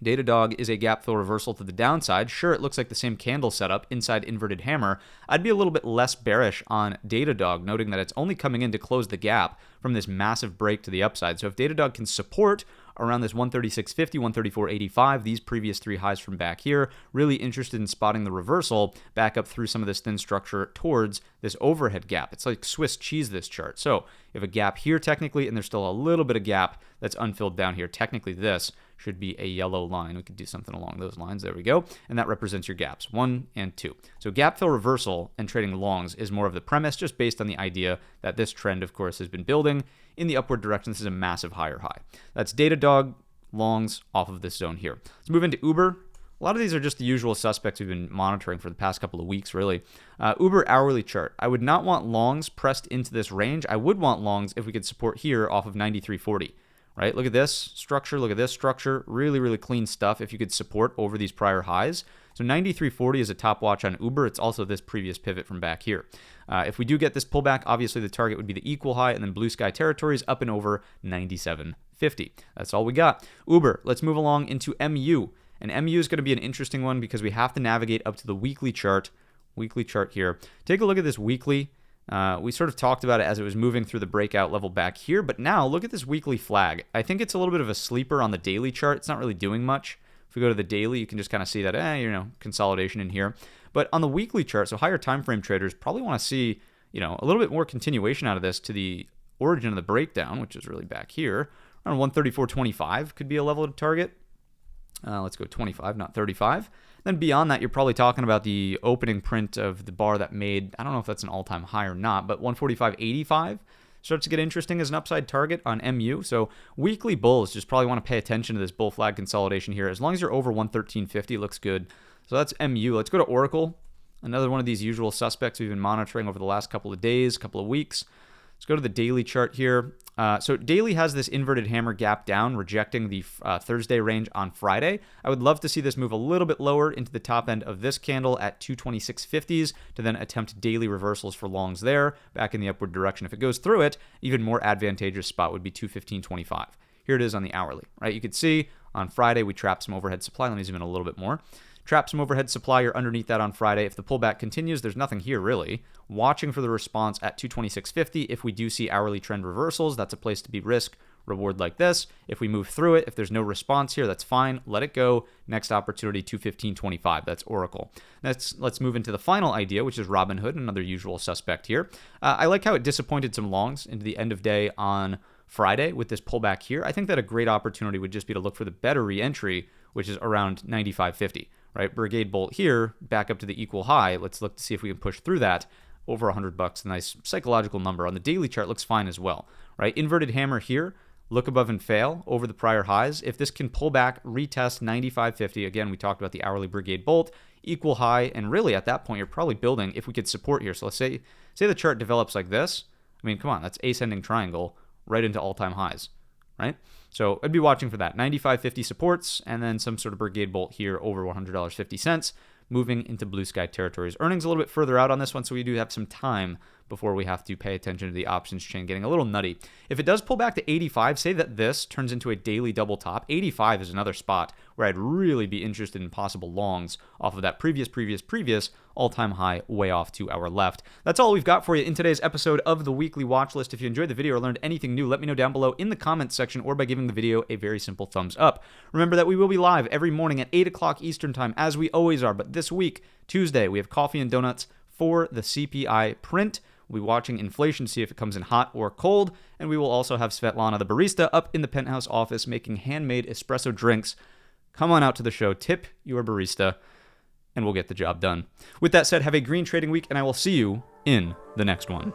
Datadog is a gap fill reversal to the downside. Sure, it looks like the same candle setup inside inverted hammer. I'd be a little bit less bearish on Datadog, noting that it's only coming in to close the gap from this massive break to the upside. So if Datadog can support around this 136.50, 134.85, these previous three highs from back here, really interested in spotting the reversal back up through some of this thin structure towards this overhead gap. It's like Swiss cheese, this chart. So you have a gap here technically, and there's still a little bit of gap that's unfilled down here. Technically, this should be a yellow line. We could do something along those lines. There we go. And that represents your gaps, 1 and 2. So gap fill reversal and trading longs is more of the premise, just based on the idea that this trend, of course, has been building in the upward direction. This is a massive higher high. That's Datadog, longs off of this zone here. Let's move into Uber. A lot of these are just the usual suspects we've been monitoring for the past couple of weeks, really. Uber hourly chart. I would not want longs pressed into this range. I would want longs if we could support here off of 93.40. Right? Look at this structure. Look at this structure. Really, really clean stuff if you could support over these prior highs. So 93.40 is a top watch on Uber. It's also this previous pivot from back here. If we do get this pullback, obviously the target would be the equal high and then blue sky territories up and over 97.50. That's all we got. Uber. Let's move along into MU. And MU is going to be an interesting one because we have to navigate up to the weekly chart. Weekly chart here. Take a look at this weekly. We sort of talked about it as it was moving through the breakout level back here, but now look at this weekly flag. I think it's a little bit of a sleeper on the daily chart. It's not really doing much. If we go to the daily, you can just kind of see that, consolidation in here. But on the weekly chart, so higher time frame traders probably want to see, a little bit more continuation out of this to the origin of the breakdown, which is really back here. Around 134.25 could be a level to target. Let's go 25, not 35. Then beyond that, you're probably talking about the opening print of the bar that made, I don't know if that's an all-time high or not, but 145.85. starts to get interesting as an upside target on MU. So weekly bulls just probably want to pay attention to this bull flag consolidation here. As long as you're over 113.50, looks good. So that's MU. Let's go to Oracle. Another one of these usual suspects we've been monitoring over the last couple of days, couple of weeks. Let's go to the daily chart here. So daily has this inverted hammer gap down, rejecting the Thursday range on Friday. I would love to see this move a little bit lower into the top end of this candle at 226.50s to then attempt daily reversals for longs there, back in the upward direction. If it goes through it, even more advantageous spot would be 215.25. Here it is on the hourly, right? You could see on Friday we trapped some overhead supply. Let me zoom in a little bit more. Trap some overhead supply. You're underneath that on Friday. If the pullback continues, there's nothing here really. Watching for the response at 226.50. If we do see hourly trend reversals, that's a place to be risk reward like this. If we move through it, if there's no response here, that's fine. Let it go. Next opportunity, 215.25. That's Oracle. Let's move into the final idea, which is Robinhood, another usual suspect here. I like how it disappointed some longs into the end of day on Friday with this pullback here. I think that a great opportunity would just be to look for the better re-entry, which is around 95.50. Right, Brigade bolt here, back up to the equal high. Let's look to see if we can push through that. Over $100, a nice psychological number. On the daily chart, looks fine as well. Right, inverted hammer here. Look above and fail over the prior highs. If this can pull back, retest 95.50. Again, we talked about the hourly Brigade bolt, equal high, and really at that point, you're probably building if we could support here. So let's say the chart develops like this. I mean, come on, that's ascending triangle right into all-time highs. Right? So I'd be watching for that. 95.50 supports, and then some sort of Brigade bolt here over $100.50, moving into blue sky territories. Earnings a little bit further out on this one, so we do have some time before we have to pay attention to the options chain getting a little nutty. If it does pull back to 85, say that this turns into a daily double top, 85 is another spot where I'd really be interested in possible longs off of that previous all-time high way off to our left. That's all we've got for you in today's episode of the Weekly Watch List. If you enjoyed the video or learned anything new, let me know down below in the comments section or by giving the video a very simple thumbs up. Remember that we will be live every morning at 8 o'clock Eastern Time, as we always are, but this week, Tuesday, we have coffee and donuts for the CPI print. We'll be watching inflation to see if it comes in hot or cold, and we will also have Svetlana, the barista, up in the penthouse office making handmade espresso drinks. Come on out to the show, tip your barista, and we'll get the job done. With that said, have a green trading week, and I will see you in the next one.